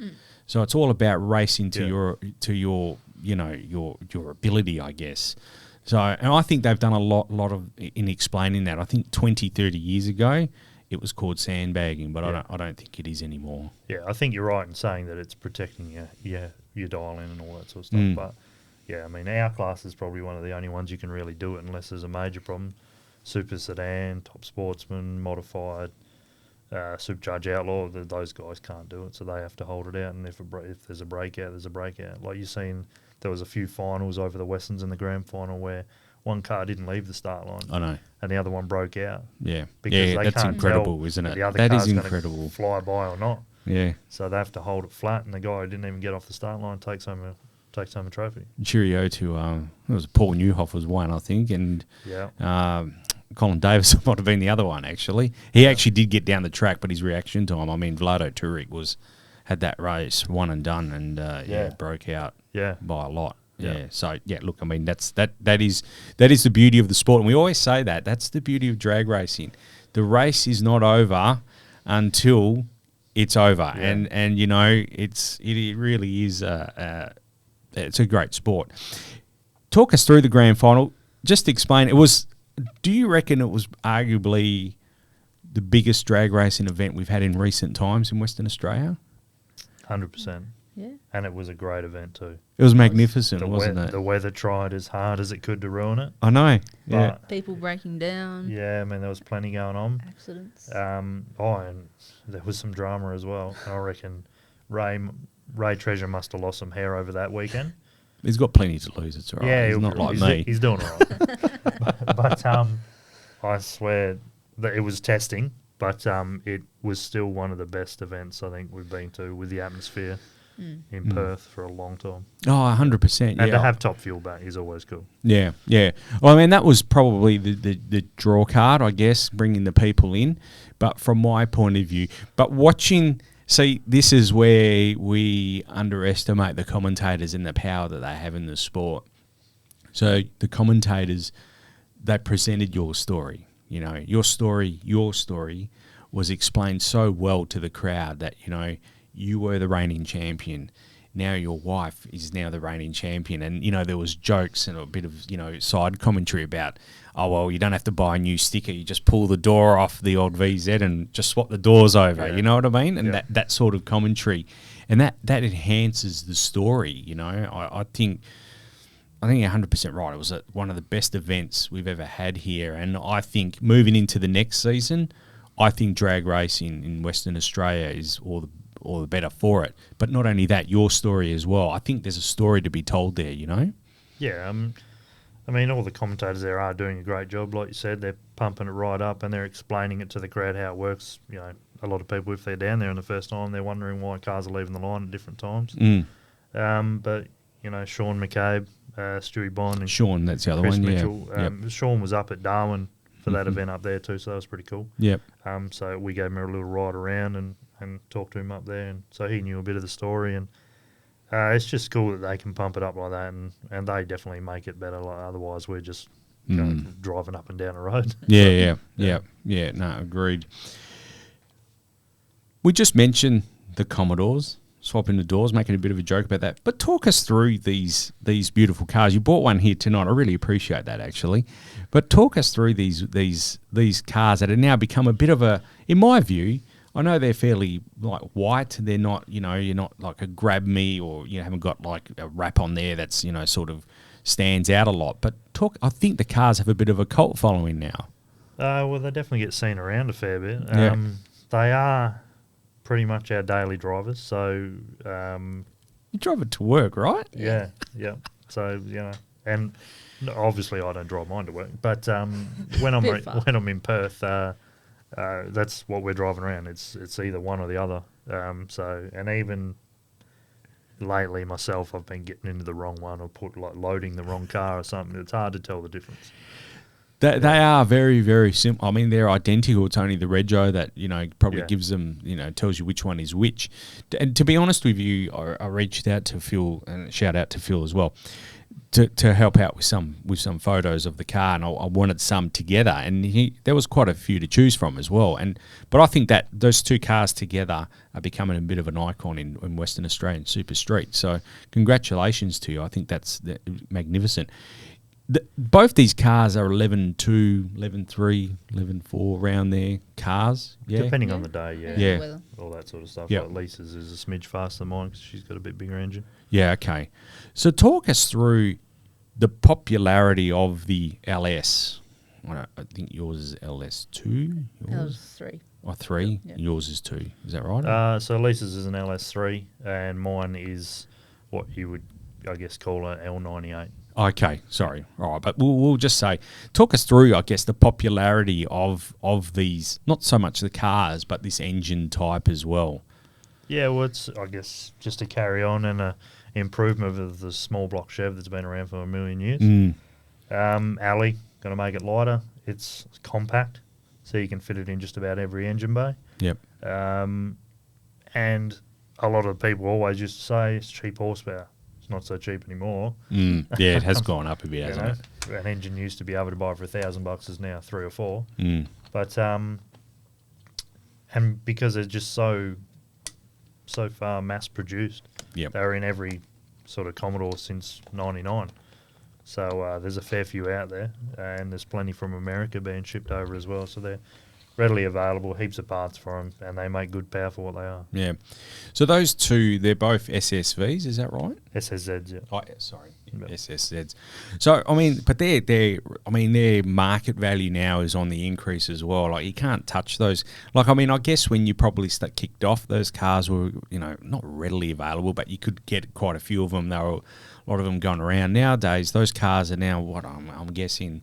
So it's all about racing to your ability, I guess. So, and I think they've done a lot of in explaining that. I think 20, 30 years ago, it was called sandbagging, but I don't think it is anymore. Yeah, I think you're right in saying that it's protecting your dial-in and all that sort of stuff. But yeah, I mean, our class is probably one of the only ones you can really do it unless there's a major problem. Super sedan, top sportsman, modified, Supercharge Outlaw, those guys can't do it, so they have to hold it out. And if there's a breakout, there's a breakout. Like you've seen, there was a few finals over the Westerns in the grand final where one car didn't leave the start line. I know. And the other one broke out. Yeah. Because they that's can't incredible, tell isn't it? The other that car's is incredible. Fly by or not. Yeah. So they have to hold it flat, and the guy who didn't even get off the start line takes home a trophy. Cheerio to it was Paul Newhoff was one, I think, and Colin Davis might have been the other one, actually. He actually did get down the track, but his reaction time, I mean, Vlado Turic had that race one and done, and broke out by a lot. Yeah. So look, I mean, that is the beauty of the sport, and we always say that's the beauty of drag racing. The race is not over until it's over, and it really is it's a great sport. Talk us through the grand final. Just explain. Do you reckon it was arguably the biggest drag racing event we've had in recent times in Western Australia? 100%. Yeah. And it was a great event too. It was magnificent, wasn't it? The weather tried as hard as it could to ruin it. I know. Yeah. People breaking down. Yeah, I mean, there was plenty going on. Accidents. And there was some drama as well. I reckon Ray Treasure must have lost some hair over that weekend. He's got plenty to lose. It's all right. Yeah, he's not like me. He's doing all right. but I swear that it was testing, but it was still one of the best events I think we've been to with the atmosphere in Perth for a long time. Oh, 100%. And to have Top Fuel back is always cool. Yeah. Well, I mean, that was probably the draw card, I guess, bringing the people in. But from my point of view, see, this is where we underestimate the commentators and the power that they have in the sport. So the commentators, they presented your story. Your story was explained so well to the crowd that, you were the reigning champion. Now your wife is now the reigning champion. And, there was jokes and a bit of, side commentary about, oh, well, you don't have to buy a new sticker. You just pull the door off the old VZ and just swap the doors over. Yeah. You know what I mean? And that sort of commentary. And that enhances the story, I think 100% right. It was one of the best events we've ever had here. And I think moving into the next season, I think drag racing in Western Australia is all the better for it. But not only that, your story as well. I think there's a story to be told there, Yeah, I mean, all the commentators there are doing a great job. Like you said, they're pumping it right up and they're explaining it to the crowd how it works. A lot of people, if they're down there in the first time, they're wondering why cars are leaving the line at different times. But, Sean McCabe, Stewie Bond and Sean, that's the other Chris one, Mitchell. Sean was up at Darwin for that event up there too, so that was pretty cool. Yep. So we gave him a little ride around and and talked to him up there, and so he knew a bit of the story, and it's just cool that they can pump it up like that, and they definitely make it better. Like otherwise, we're just driving up and down the road. Yeah. No, agreed. We just mentioned the Commodores, swapping the doors, making a bit of a joke about that. But talk us through these beautiful cars. You bought one here tonight. I really appreciate that, actually. But talk us through these cars that have now become a bit of a, in my view, I know they're fairly like white. They're not, you're not like a grab me, or you haven't got like a wrap on there that's, sort of stands out a lot. But I think the cars have a bit of a cult following now. Well, they definitely get seen around a fair bit. Yeah. They are pretty much our daily drivers. So You drive it to work, right? yeah. So and obviously I don't drive mine to work, but when I'm in Perth, that's what we're driving around. It's either one or the other. So, and even lately myself, I've been getting into the wrong one or loading the wrong car or something. It's hard to tell the difference. They are very, very simple. I mean, they're identical. It's only the rego that, probably gives them, tells you which one is which. And to be honest with you, I reached out to Phil, and shout out to Phil as well, to help out with some photos of the car, and I wanted some together, and there was quite a few to choose from as well. But I think that those two cars together are becoming a bit of an icon in Western Australian super street. So congratulations to you. I think that's magnificent. Both these cars are 11.2, 11.3, 11.4 around there cars. Yeah, Depending on the day, Yeah. all that sort of stuff. Yep. Like Lisa's is a smidge faster than mine because she's got a bit bigger engine. Yeah, okay. So talk us through the popularity of the LS. I think yours is LS2. That was 3. Or 3. Yep. Yours is 2. Is that right? So Lisa's is an LS3, and mine is what you would, I guess, call an L98. Okay, sorry. All right, but we'll just say, talk us through, I guess, the popularity of these, not so much the cars, but this engine type as well. Yeah, well, it's, I guess, just a carry on and a improvement of the small block Chev that's been around for a million years. Alley, going to make it lighter. It's compact, so you can fit it in just about every engine bay. Yep. And a lot of people always used to say it's cheap horsepower. It's not so cheap anymore. Yeah, it has gone up a bit, hasn't it? An engine used to be able to buy for $1,000 is now $3 or $4. But and because they're just so far mass produced, Yep. they're in every sort of Commodore since '99. So there's a fair few out there, and there's plenty from America being shipped over as well. So they're readily available, heaps of parts for them, and they make good power for what they are. Yeah. So those two, they're both SSVs, is that right? SSZs, yeah. Oh, yeah, sorry. Yep. SSZs. So, I mean, but their market value now is on the increase as well. Like, you can't touch those. Like, I mean, I guess when you probably kicked off, those cars were, not readily available, but you could get quite a few of them. There were a lot of them going around. Nowadays, those cars are now, what I'm guessing,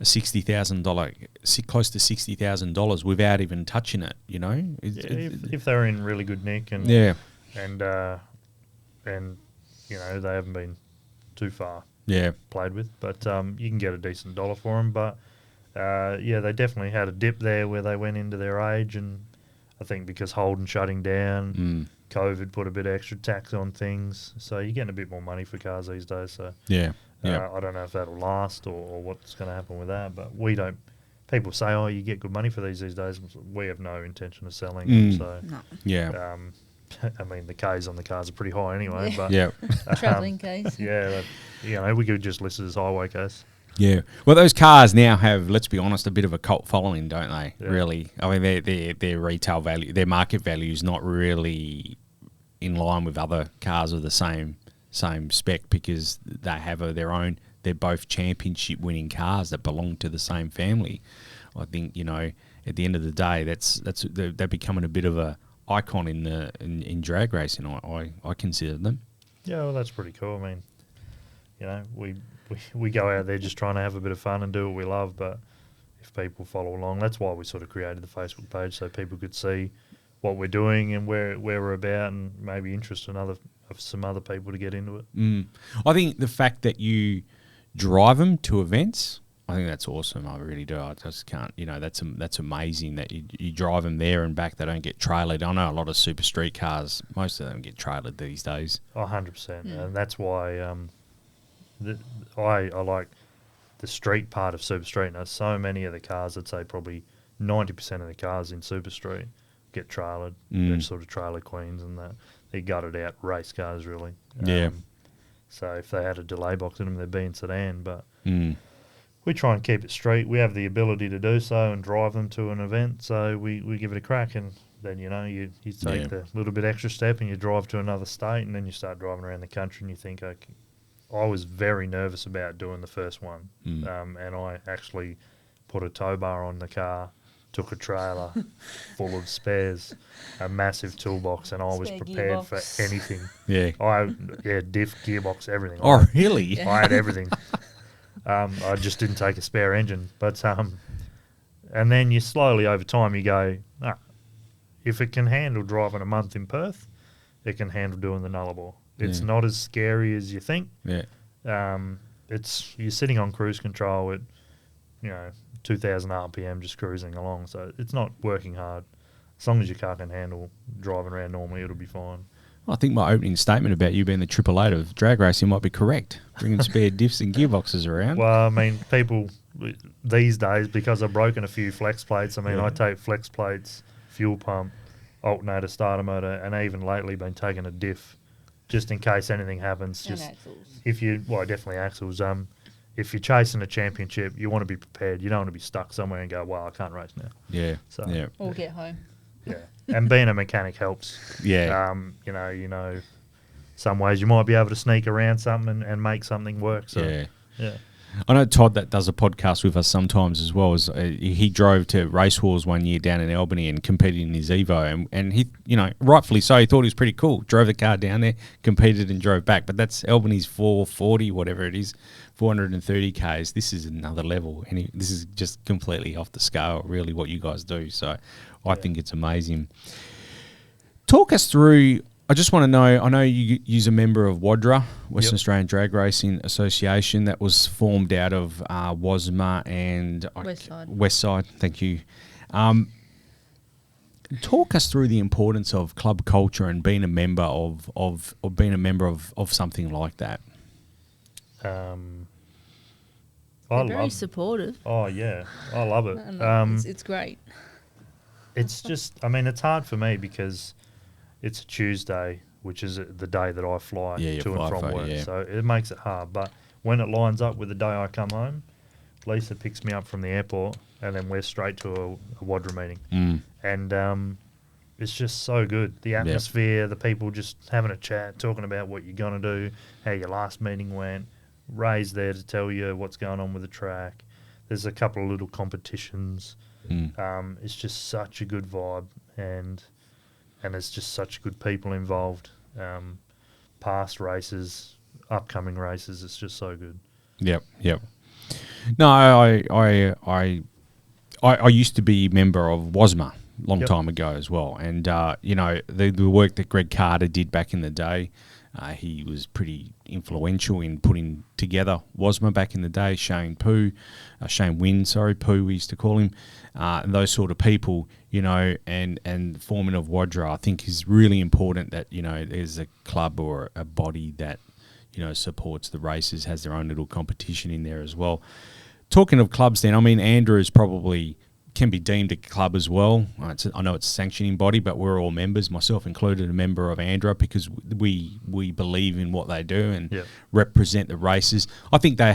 $60,000, close to $60,000 without even touching it. If they're in really good nick and yeah, and they haven't been too far yeah, played with, but you can get a decent dollar for them. But they definitely had a dip there where they went into their age, and I think because Holden shutting down, COVID put a bit of extra tax on things, so you're getting a bit more money for cars these days. So yeah. I don't know if that'll last or what's going to happen with that, but we don't. People say, "Oh, you get good money for these days." We have no intention of selling them. So, No. Yeah. I mean, the Ks on the cars are pretty high anyway. But Yeah. Travelling case. we could just list it as highway case. Yeah. Well, those cars now have, let's be honest, a bit of a cult following, don't they? Yeah. Really. I mean, their retail value, their market value is not really in line with other cars of the same spec, because they have their own. They're both championship winning cars that belong to the same family. I think at the end of the day, they're becoming a bit of a icon in drag racing. I consider them. Yeah, well, that's pretty cool. I mean, we go out there just trying to have a bit of fun and do what we love. But if people follow along, that's why we sort of created the Facebook page, so people could see what we're doing and where we're about, and maybe interest some other people to get into it. I think the fact that you drive them to events, I think that's awesome. I really do. I just can't. That's amazing that you drive them there and back. They don't get trailered. I know a lot of super street cars. Most of them get trailered these days. 100%, and that's why I like the street part of Super Street. Now, so many of the cars, I'd say probably 90% of the cars in Super Street get trailered. They're sort of trailer queens and that. They're gutted out race cars, really. Yeah. So if they had a delay box in them, they'd be in sedan. But we try and keep it street. We have the ability to do so and drive them to an event, so we give it a crack. And then, you take the little bit extra step and you drive to another state, and then you start driving around the country and you think, okay, I was very nervous about doing the first one, and I actually put a tow bar on the car, took a trailer full of spares, a massive toolbox, and I was Spare prepared gearbox. for anything. Yeah. Diff, gearbox, everything. Oh, really? I had everything. I just didn't take a spare engine. But and then you slowly over time you go, if it can handle driving a month in Perth, it can handle doing the Nullarbor. It's not as scary as you think. Yeah. You're sitting on cruise control at 2,000 RPM just cruising along, so it's not working hard. As long as your car can handle driving around normally, it'll be fine. I think my opening statement about you being the Triple Eight of drag racing might be correct. Bringing spare diffs and gearboxes around. Well, I mean, people these days, because I've broken a few flex plates, I take flex plates, fuel pump, alternator, starter motor, and even lately been taking a diff just in case anything happens. And Just axles. definitely axles. If you're chasing a championship, you want to be prepared. You don't want to be stuck somewhere and go, well, I can't race now. Yeah. So, yeah. Or get home. Yeah. And being a mechanic helps. Yeah. Some ways you might be able to sneak around something and make something work. So, yeah. I know Todd that does a podcast with us sometimes as well. He drove to Race Wars one year down in Albany and competed in his Evo, and he, rightfully so, he thought it was pretty cool. Drove the car down there, competed and drove back. But that's Albany's 440, whatever it is, 430 Ks. This is another level, and this is just completely off the scale, really, what you guys do. So I think it's amazing. Talk us through. I just want to know, I know you're a member of WADRA, Western Australian Drag Racing Association, that was formed out of WASMA and Westside. Thank you. Talk us through the importance of club culture and being a member of something like that. They're very supportive. Oh, yeah. I love it. It's great. It's just, it's hard for me because it's a Tuesday, which is the day that I fly to and from work. Yeah. So it makes it hard. But when it lines up with the day I come home, Lisa picks me up from the airport and then we're straight to a WADRA meeting. And it's just so good. The atmosphere, the people just having a chat, talking about what you're going to do, how your last meeting went. Ray's there to tell you what's going on with the track. There's a couple of little competitions. It's just such a good vibe, and there's just such good people involved. Past races, upcoming races, it's just so good. Yep. No, I used to be a member of WASMA a long time ago as well, and the work that Greg Carter did back in the day, he was pretty influential in putting together WASMA back in the day. Shane Wynn, Pooh we used to call him, and those sort of people, and forming of WADRA, I think is really important that, there's a club or a body that, supports the races, has their own little competition in there as well. Talking of clubs then, Andrew probably can be deemed a club as well. I know it's a sanctioning body, but we're all members, myself included, a member of Andra, because we believe in what they do and represent the races. I think they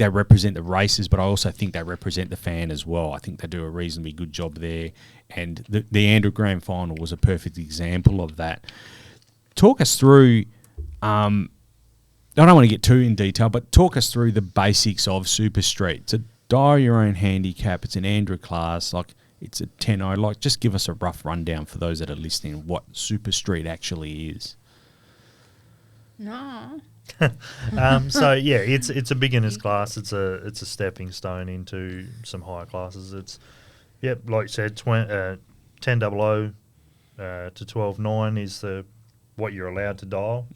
represent the races, but I also think they represent the fan as well. I think they do a reasonably good job there, and the Andra Grand Final was a perfect example of that. Talk us through. I don't want to get too in detail, but talk us through the basics of Super Street. It's a dial your own handicap. It's an Andra class. It's a 10-0. Just give us a rough rundown for those that are listening what Super Street actually is. No. It's a beginner's class. It's a stepping stone into some higher classes. It's like you said, 1000 to 129 is what you're allowed to dial.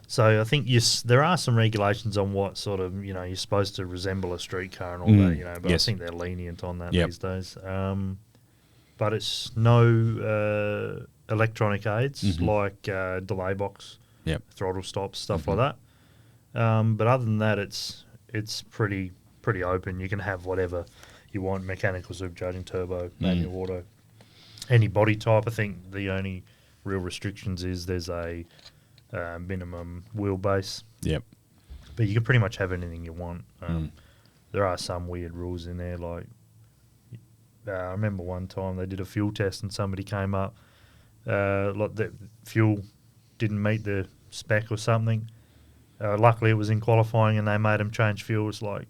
So I think there are some regulations on what sort of, you're supposed to resemble a street car and all that, but yes. I think they're lenient on that Yep. these days. But it's no electronic aids like delay box, Yep. throttle stops, stuff like that. But other than that, it's pretty open. You can have whatever you want: mechanical, supercharging, turbo, manual, auto, any body type. I think the only real restrictions is there's a minimum wheelbase. Yep. But you can pretty much have anything you want. There are some weird rules in there, like I remember one time they did a fuel test and somebody came up, like the fuel didn't meet the spec or something. Luckily, it was in qualifying and they made them change fuel. It's like,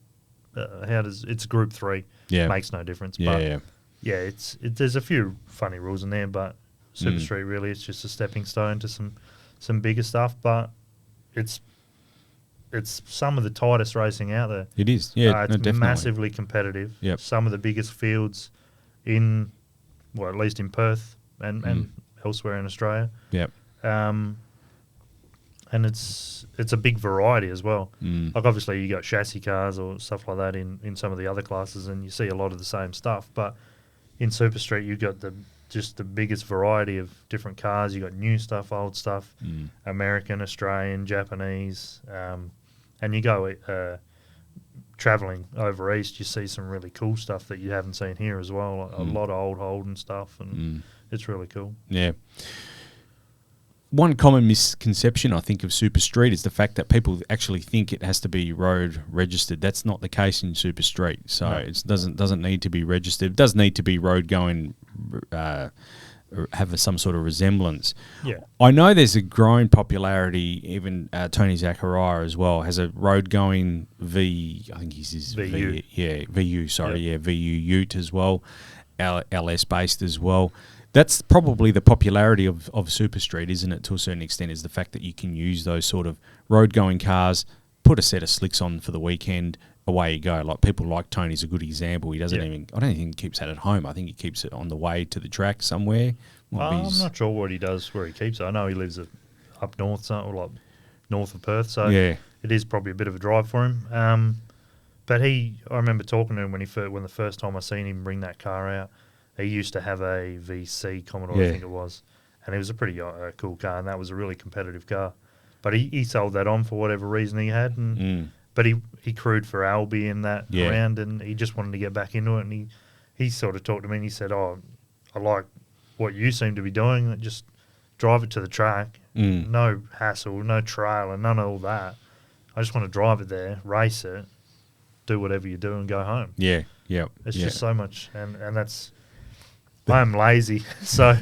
it's Group 3. Yeah. Makes no difference. Yeah, but yeah. Yeah, there's a few funny rules in there, but Super Street really is just a stepping stone to some bigger stuff. But it's some of the tightest racing out there. It is. Yeah, It's definitely. massively competitive. Yep. Some of the biggest fields at least in Perth and elsewhere in Australia. Yep. And it's a big variety as well. Mm. Like obviously you got chassis cars or stuff like that in some of the other classes, and you see a lot of the same stuff. But in Super Street, you got the biggest variety of different cars. You got new stuff, old stuff, American, Australian, Japanese, and you go traveling over east, you see some really cool stuff that you haven't seen here as well. Like a lot of old Holden stuff, and it's really cool. Yeah. One common misconception, I think, of Super Street is the fact that people actually think it has to be road registered. That's not the case in Super Street. So it doesn't need to be registered. It does need to be road going, have some sort of resemblance. Yeah. I know there's a growing popularity. Even Tony Zachariah as well has a road going I think he's his VU. VU. Sorry, VU Ute as well, LS based as well. That's probably the popularity of Super Street, isn't it, to a certain extent, is the fact that you can use those sort of road-going cars, put a set of slicks on for the weekend, away you go. Like people like Tony's a good example. He doesn't even, I don't think he keeps that at home. I think he keeps it on the way to the track somewhere. I'm not sure what he does, where he keeps it. I know he lives up north, or like north of Perth, so it is probably a bit of a drive for him. But I remember talking to him when the first time I seen him bring that car out. He used to have a VC Commodore, I think it was, and it was a pretty cool car, and that was a really competitive car. But he sold that on for whatever reason he had, but he crewed for Albi in that round, and he just wanted to get back into it. And he sort of talked to me, and he said, "Oh, I like what you seem to be doing. Just drive it to the track, no hassle, no trail, and none of all that. I just want to drive it there, race it, do whatever you do, and go home." Yeah, yeah. It's just so much, and that's. I'm lazy, so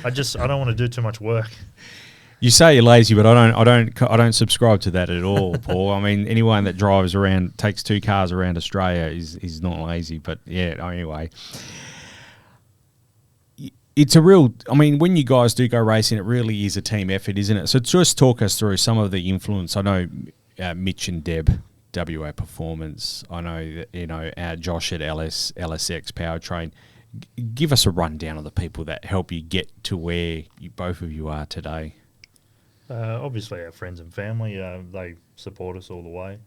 I don't want to do too much work. You say you're lazy, but I don't subscribe to that at all, Paul. I mean, anyone that takes 2 cars around Australia is not lazy. But yeah, anyway, it's a real. I mean, when you guys do go racing, it really is a team effort, isn't it? So just talk us through some of the influence. I know Mitch and Deb, WA Performance. I know that Josh at LSX Powertrain. Give us a rundown of the people that help you get to where both of you are today. Obviously, our friends and family, they support us all the way.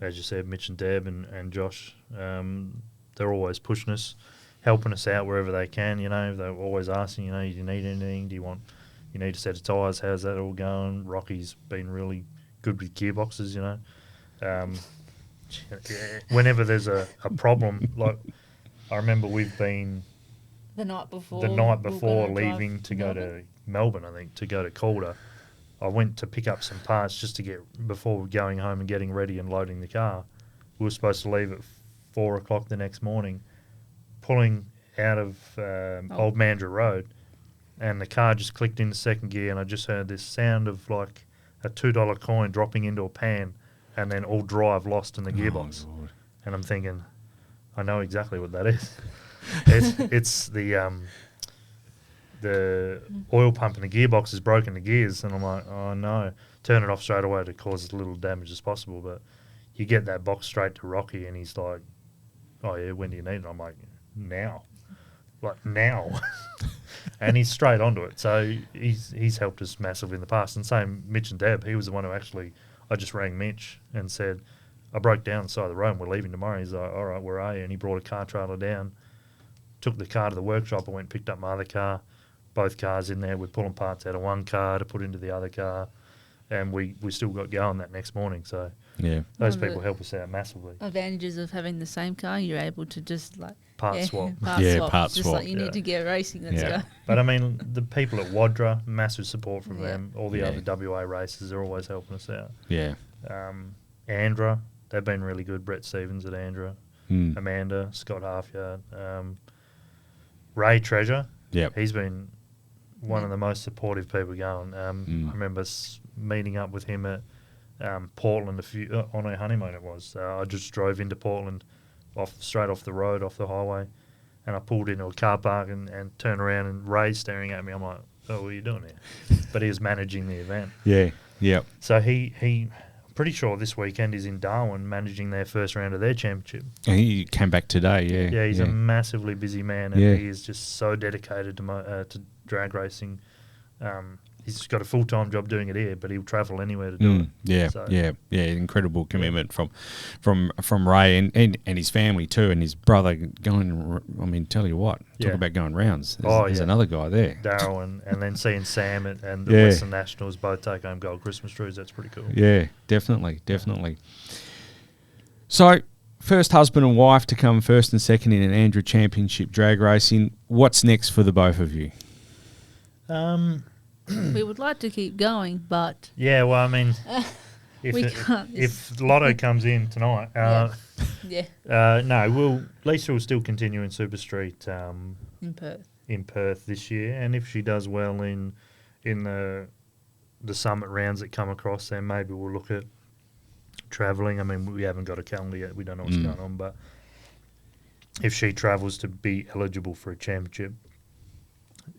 As you said, Mitch and Deb and Josh, they're always pushing us, helping us out wherever they can. They're always asking, do you need anything? You need a set of tyres? How's that all going? Rocky's been really good with gearboxes, Whenever there's a problem, like... I remember we've been the night before leaving to go to Melbourne, I think, to go to Calder. I went to pick up some parts just before going home and getting ready and loading the car. We were supposed to leave at 4 o'clock the next morning, pulling out of Old Mandurah Road, and the car just clicked into second gear, and I just heard this sound of like a $2 coin dropping into a pan, and then all drive lost in the gearbox. Lord. And I'm thinking... I know exactly what that is. It's the oil pump in the gearbox is broken the gears, and I'm like, oh no, turn it off straight away to cause as little damage as possible. But you get that box straight to Rocky, and he's like, oh yeah, when do you need it? I'm like, now. and he's straight onto it. So he's helped us massively in the past. And same Mitch and Deb, he was the one who actually, I just rang Mitch and said, I broke down the side of the road and we're leaving tomorrow. He's like, all right, where are you? And he brought a car trailer down, took the car to the workshop and went and picked up my other car. Both cars in there. We're pulling parts out of one car to put into the other car. And we still got going that next morning. So Yeah. those One of people the help us out massively. advantages of having the same car, you're able to just Part swap. Part Yeah, swap. part It's just swap. like you Yeah. need to get racing. Let's Yeah. go. But I mean, the people at Wadra, massive support from Yeah. them. All the Yeah. other WA races are always helping us out. Yeah. Andra, they've been really good. Brett Stevens at Andra. Mm. Amanda, Scott Halfyard. Ray Treasure, Yep. he's been one of the most supportive people going. I remember meeting up with him at Portland on our honeymoon. It was. I just drove into Portland, straight off the road, off the highway, and I pulled into a car park and turned around and Ray's staring at me. I'm like, "Oh, what are you doing here?" But he was managing the event. Yeah. Yep. So he pretty sure this weekend is in Darwin managing their first round of their championship. He came back today. Yeah. Yeah, he's a massively busy man, and Yeah. he is just so dedicated to drag racing. He's got a full-time job doing it here, but he'll travel anywhere to do it. Yeah, So- yeah. Incredible commitment from Ray and his family too, and his brother going. I mean, tell you what, talk Yeah. about going rounds. There's yeah. another guy there. Darryl and then seeing Sam and the Yeah. Western Nationals both take home gold Christmas trees, that's pretty cool. Yeah, definitely. So, first husband and wife to come first and second in an Andrew Championship drag racing. What's next for the both of you? We would like to keep going, but Yeah, well, I mean, we can't. if Lotto comes in tonight, Yeah, no, Lisa will still continue in Super Street in Perth. in Perth this year, and if she does well in the summit rounds that come across, then maybe we'll look at travelling. I mean, we haven't got a calendar yet; we don't know what's going on. But if she travels to be eligible for a championship,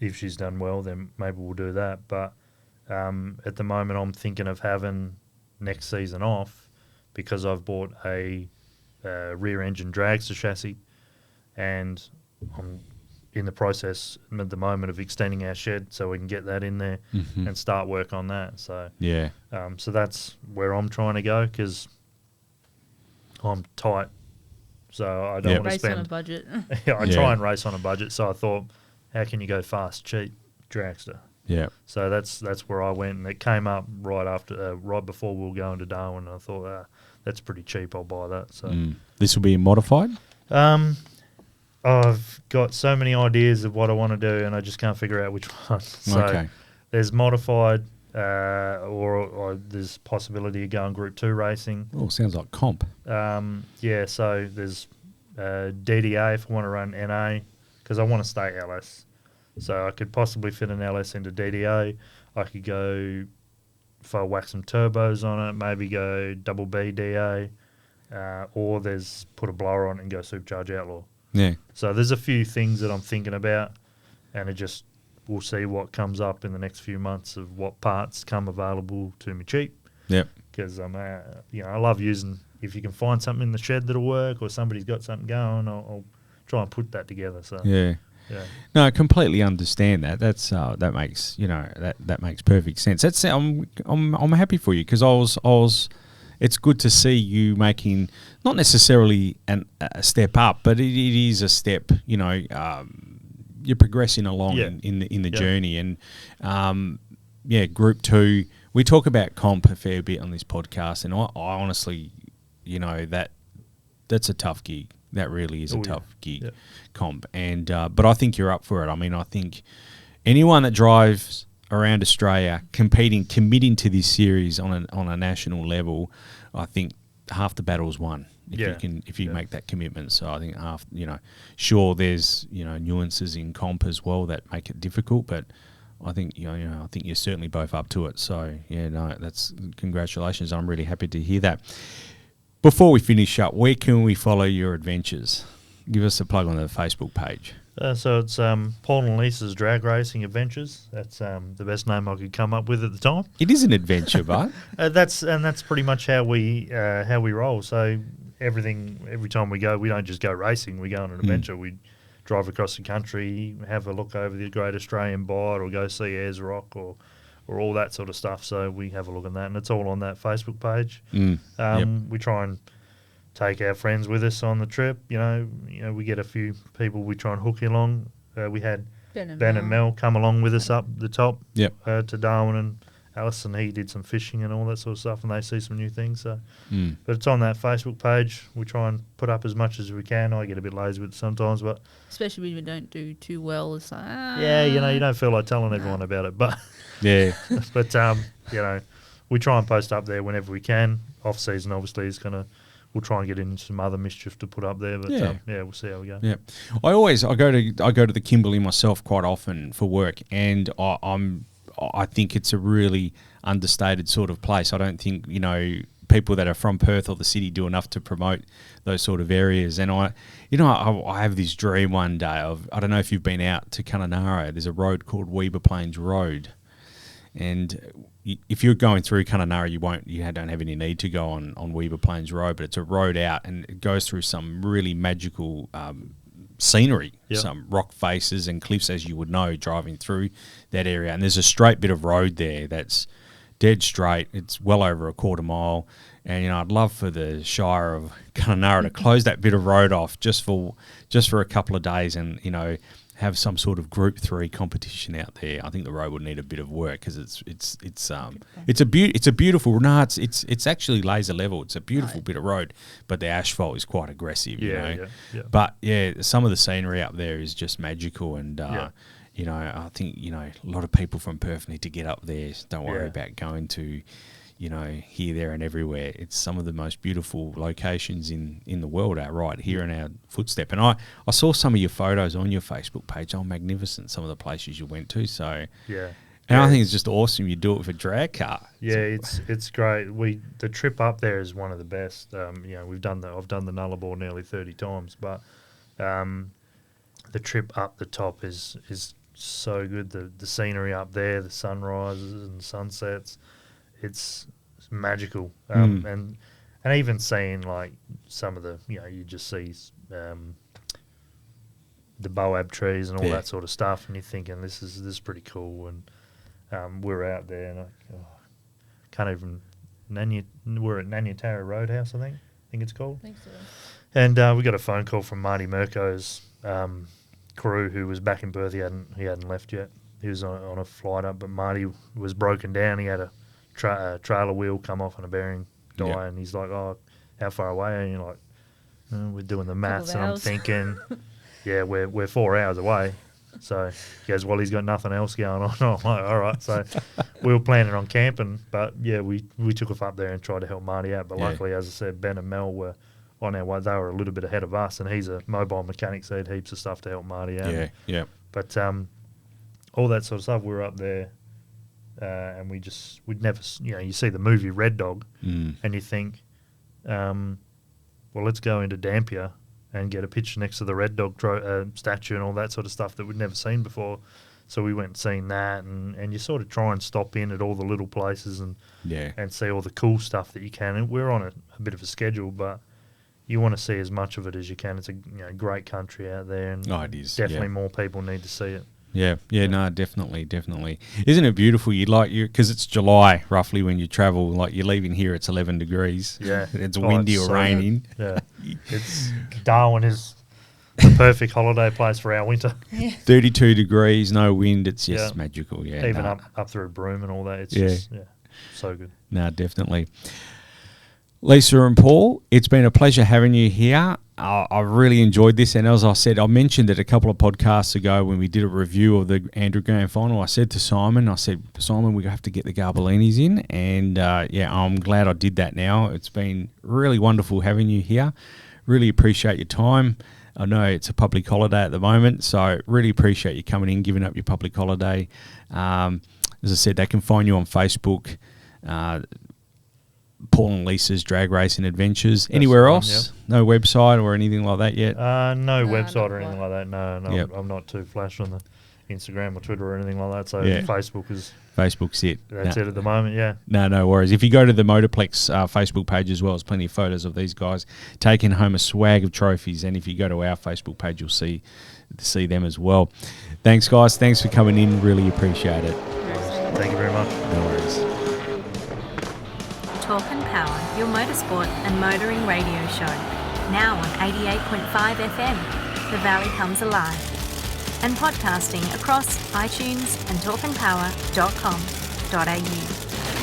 if she's done well, then maybe we'll do that. But at the moment, I'm thinking of having next season off because I've bought a rear-engine dragster chassis, and I'm in the process at the moment of extending our shed so we can get that in there and start work on that. So Yeah, so that's where I'm trying to go because I'm tight. So I don't want to Race on a spend. budget. I Yeah. try and race on a budget. So I thought, how can you go fast, cheap, dragster? yeah, So that's where I went, and it came up right before we were going to Darwin. And I thought, that's pretty cheap. I'll buy that. So This will be modified. I've got so many ideas of what I want to do, and I just can't figure out which one. So Okay. there's modified, or there's possibility of going Group 2 racing. Oh, sounds like comp. Yeah, so there's DDA if I want to run NA, because I want to stay LS. So I could possibly fit an LS into DDA. I could go, if I whack some turbos on it, maybe go double B DA, or there's put a blower on it and go Supercharge Outlaw. Yeah, So there's a few things that I'm thinking about, and we'll see what comes up in the next few months of what parts come available to me cheap. yep, Because I love using. If you can find something in the shed that'll work, or somebody's got something going, I'll try and put that together. So yeah. yeah. No, I completely understand that. That makes that makes perfect sense. I'm happy for you because I was. It's good to see you making not necessarily a step up, but it is a step. You're progressing along in the journey, and Group 2. We talk about comp a fair bit on this podcast, and I honestly, that's a tough gig. That really is a tough gig, comp. And but I think you're up for it. I mean, I think anyone that drives around Australia committing to this series on a national level, I think half the battle's won if you make that commitment. So I think sure there's nuances in comp as well that make it difficult, but I think I think you're certainly both up to it. So that's congratulations. I'm really happy to hear that. Before we finish up, where can we follow your adventures? Give us a plug on the Facebook page. So it's Paul and Lisa's Drag Racing Adventures. That's the best name I could come up with at the time. It is an adventure, but That's pretty much how we roll. So every time we go, we don't just go racing. We go on an adventure. We drive across the country, have a look over the Great Australian Bight, or go see Ayers Rock, or all that sort of stuff. So we have a look at that, and it's all on that Facebook page. We try and take our friends with us on the trip. You know, we get a few people we try and hook along. We had Ben and Mel come along with us up the top to Darwin and Alice, and he did some fishing and all that sort of stuff, and they see some new things. So, but it's on that Facebook page. We try and put up as much as we can. I get a bit lazy with it sometimes, but especially when we don't do too well, it's like you don't feel like telling everyone about it, but but we try and post up there whenever we can. Off season, obviously, is we'll try and get in some other mischief to put up there, but we'll see how we go. Yeah, I go to the Kimberley myself quite often for work, and I think it's a really understated sort of place. I don't think, people that are from Perth or the city do enough to promote those sort of areas. And I have this dream one day of, I don't know if you've been out to Kununurra, there's a road called Weber Plains Road. And if you're going through Kununurra, you don't have any need to go on Weber Plains Road, but it's a road out and it goes through some really magical scenery, some rock faces and cliffs, as you would know, driving through that area. And there's a straight bit of road there that's dead straight. It's well over a quarter mile. And, I'd love for the Shire of Kununurra to close that bit of road off just for a couple of days and, have some sort of Group 3 competition out there. I think the road would need a bit of work because it's a beautiful. No, it's actually laser level. It's a beautiful bit of road, but the asphalt is quite aggressive. Yeah. But some of the scenery up there is just magical, and I think a lot of people from Perth need to get up there. Don't worry about going to here, there and everywhere. It's some of the most beautiful locations in the world are right here in our footstep. And I saw some of your photos on your Facebook page. Oh, magnificent, some of the places you went to. So I think it's just awesome you do it with a drag car. Yeah, it's great. The trip up there is one of the best. I've done the Nullarbor nearly 30 times, but the trip up the top is so good. The scenery up there, the sunrises and sunsets, it's magical. And even seeing like some of the, you just see the boab trees and all that sort of stuff, and you're thinking this is pretty cool. And we're out there, and can't even we're at Nanyatara Roadhouse, I think it's called. I think so. And we got a phone call from Marty Mirko's crew, who was back in Perth. He hadn't left yet. He was on a flight up, but Marty was broken down. He had a trailer wheel come off and a bearing die, and he's like, "Oh, how far away?" And you're like, "We're doing the maths," and I'm thinking, "Yeah, we're 4 hours away." So he goes, "Well, he's got nothing else going on." I'm like, "All right." So we were planning on camping, but we took off up there and tried to help Marty out. But luckily, as I said, Ben and Mel were on our way. They were a little bit ahead of us, and he's a mobile mechanic, so he had heaps of stuff to help Marty out. Yeah. But all that sort of stuff, we were up there. And we'd never, you see the movie Red Dog, and you think, well, let's go into Dampier and get a picture next to the Red Dog statue and all that sort of stuff that we'd never seen before. So we went and seen that, and you sort of try and stop in at all the little places and see all the cool stuff that you can. And we're on a bit of a schedule, but you want to see as much of it as you can. It's a great country out there, and it is, definitely more people need to see it. Yeah, no, definitely. Isn't it beautiful? Because it's July roughly when you travel. Like you're leaving here, it's 11 degrees. Yeah, it's windy or raining. Yeah, Darwin is the perfect holiday place for our winter. 32 degrees, no wind. It's just magical. Yeah, even up through Broome and all that. It's just so good. No, definitely. Lisa and Paul, it's been a pleasure having you here. I really enjoyed this, and as I said, I mentioned it a couple of podcasts ago when we did a review of the Andrew Grand Final. I said to Simon, we have to get the Garbellinis in, and I'm glad I did that now. It's been really wonderful having you here. Really appreciate your time. I know it's a public holiday at the moment, so really appreciate you coming in, giving up your public holiday. As I said, they can find you on Facebook, Paul and Lisa's Drag Racing Adventures. That's anywhere else? No website or anything like that yet? No website or anything like that. No, I'm not too flash on the Instagram or Twitter or anything like that. So Yeah. Facebook's it. That's it at the moment. Yeah. No worries. If you go to the Motorplex Facebook page as well, there's plenty of photos of these guys taking home a swag of trophies. And if you go to our Facebook page, you'll see them as well. Thanks, guys. Thanks for coming in. Really appreciate it. Thank you very much. No worries. Talk and Power, your motorsport and motoring radio show. Now on 88.5 FM. The Valley Comes Alive. And podcasting across iTunes and talkandpower.com.au.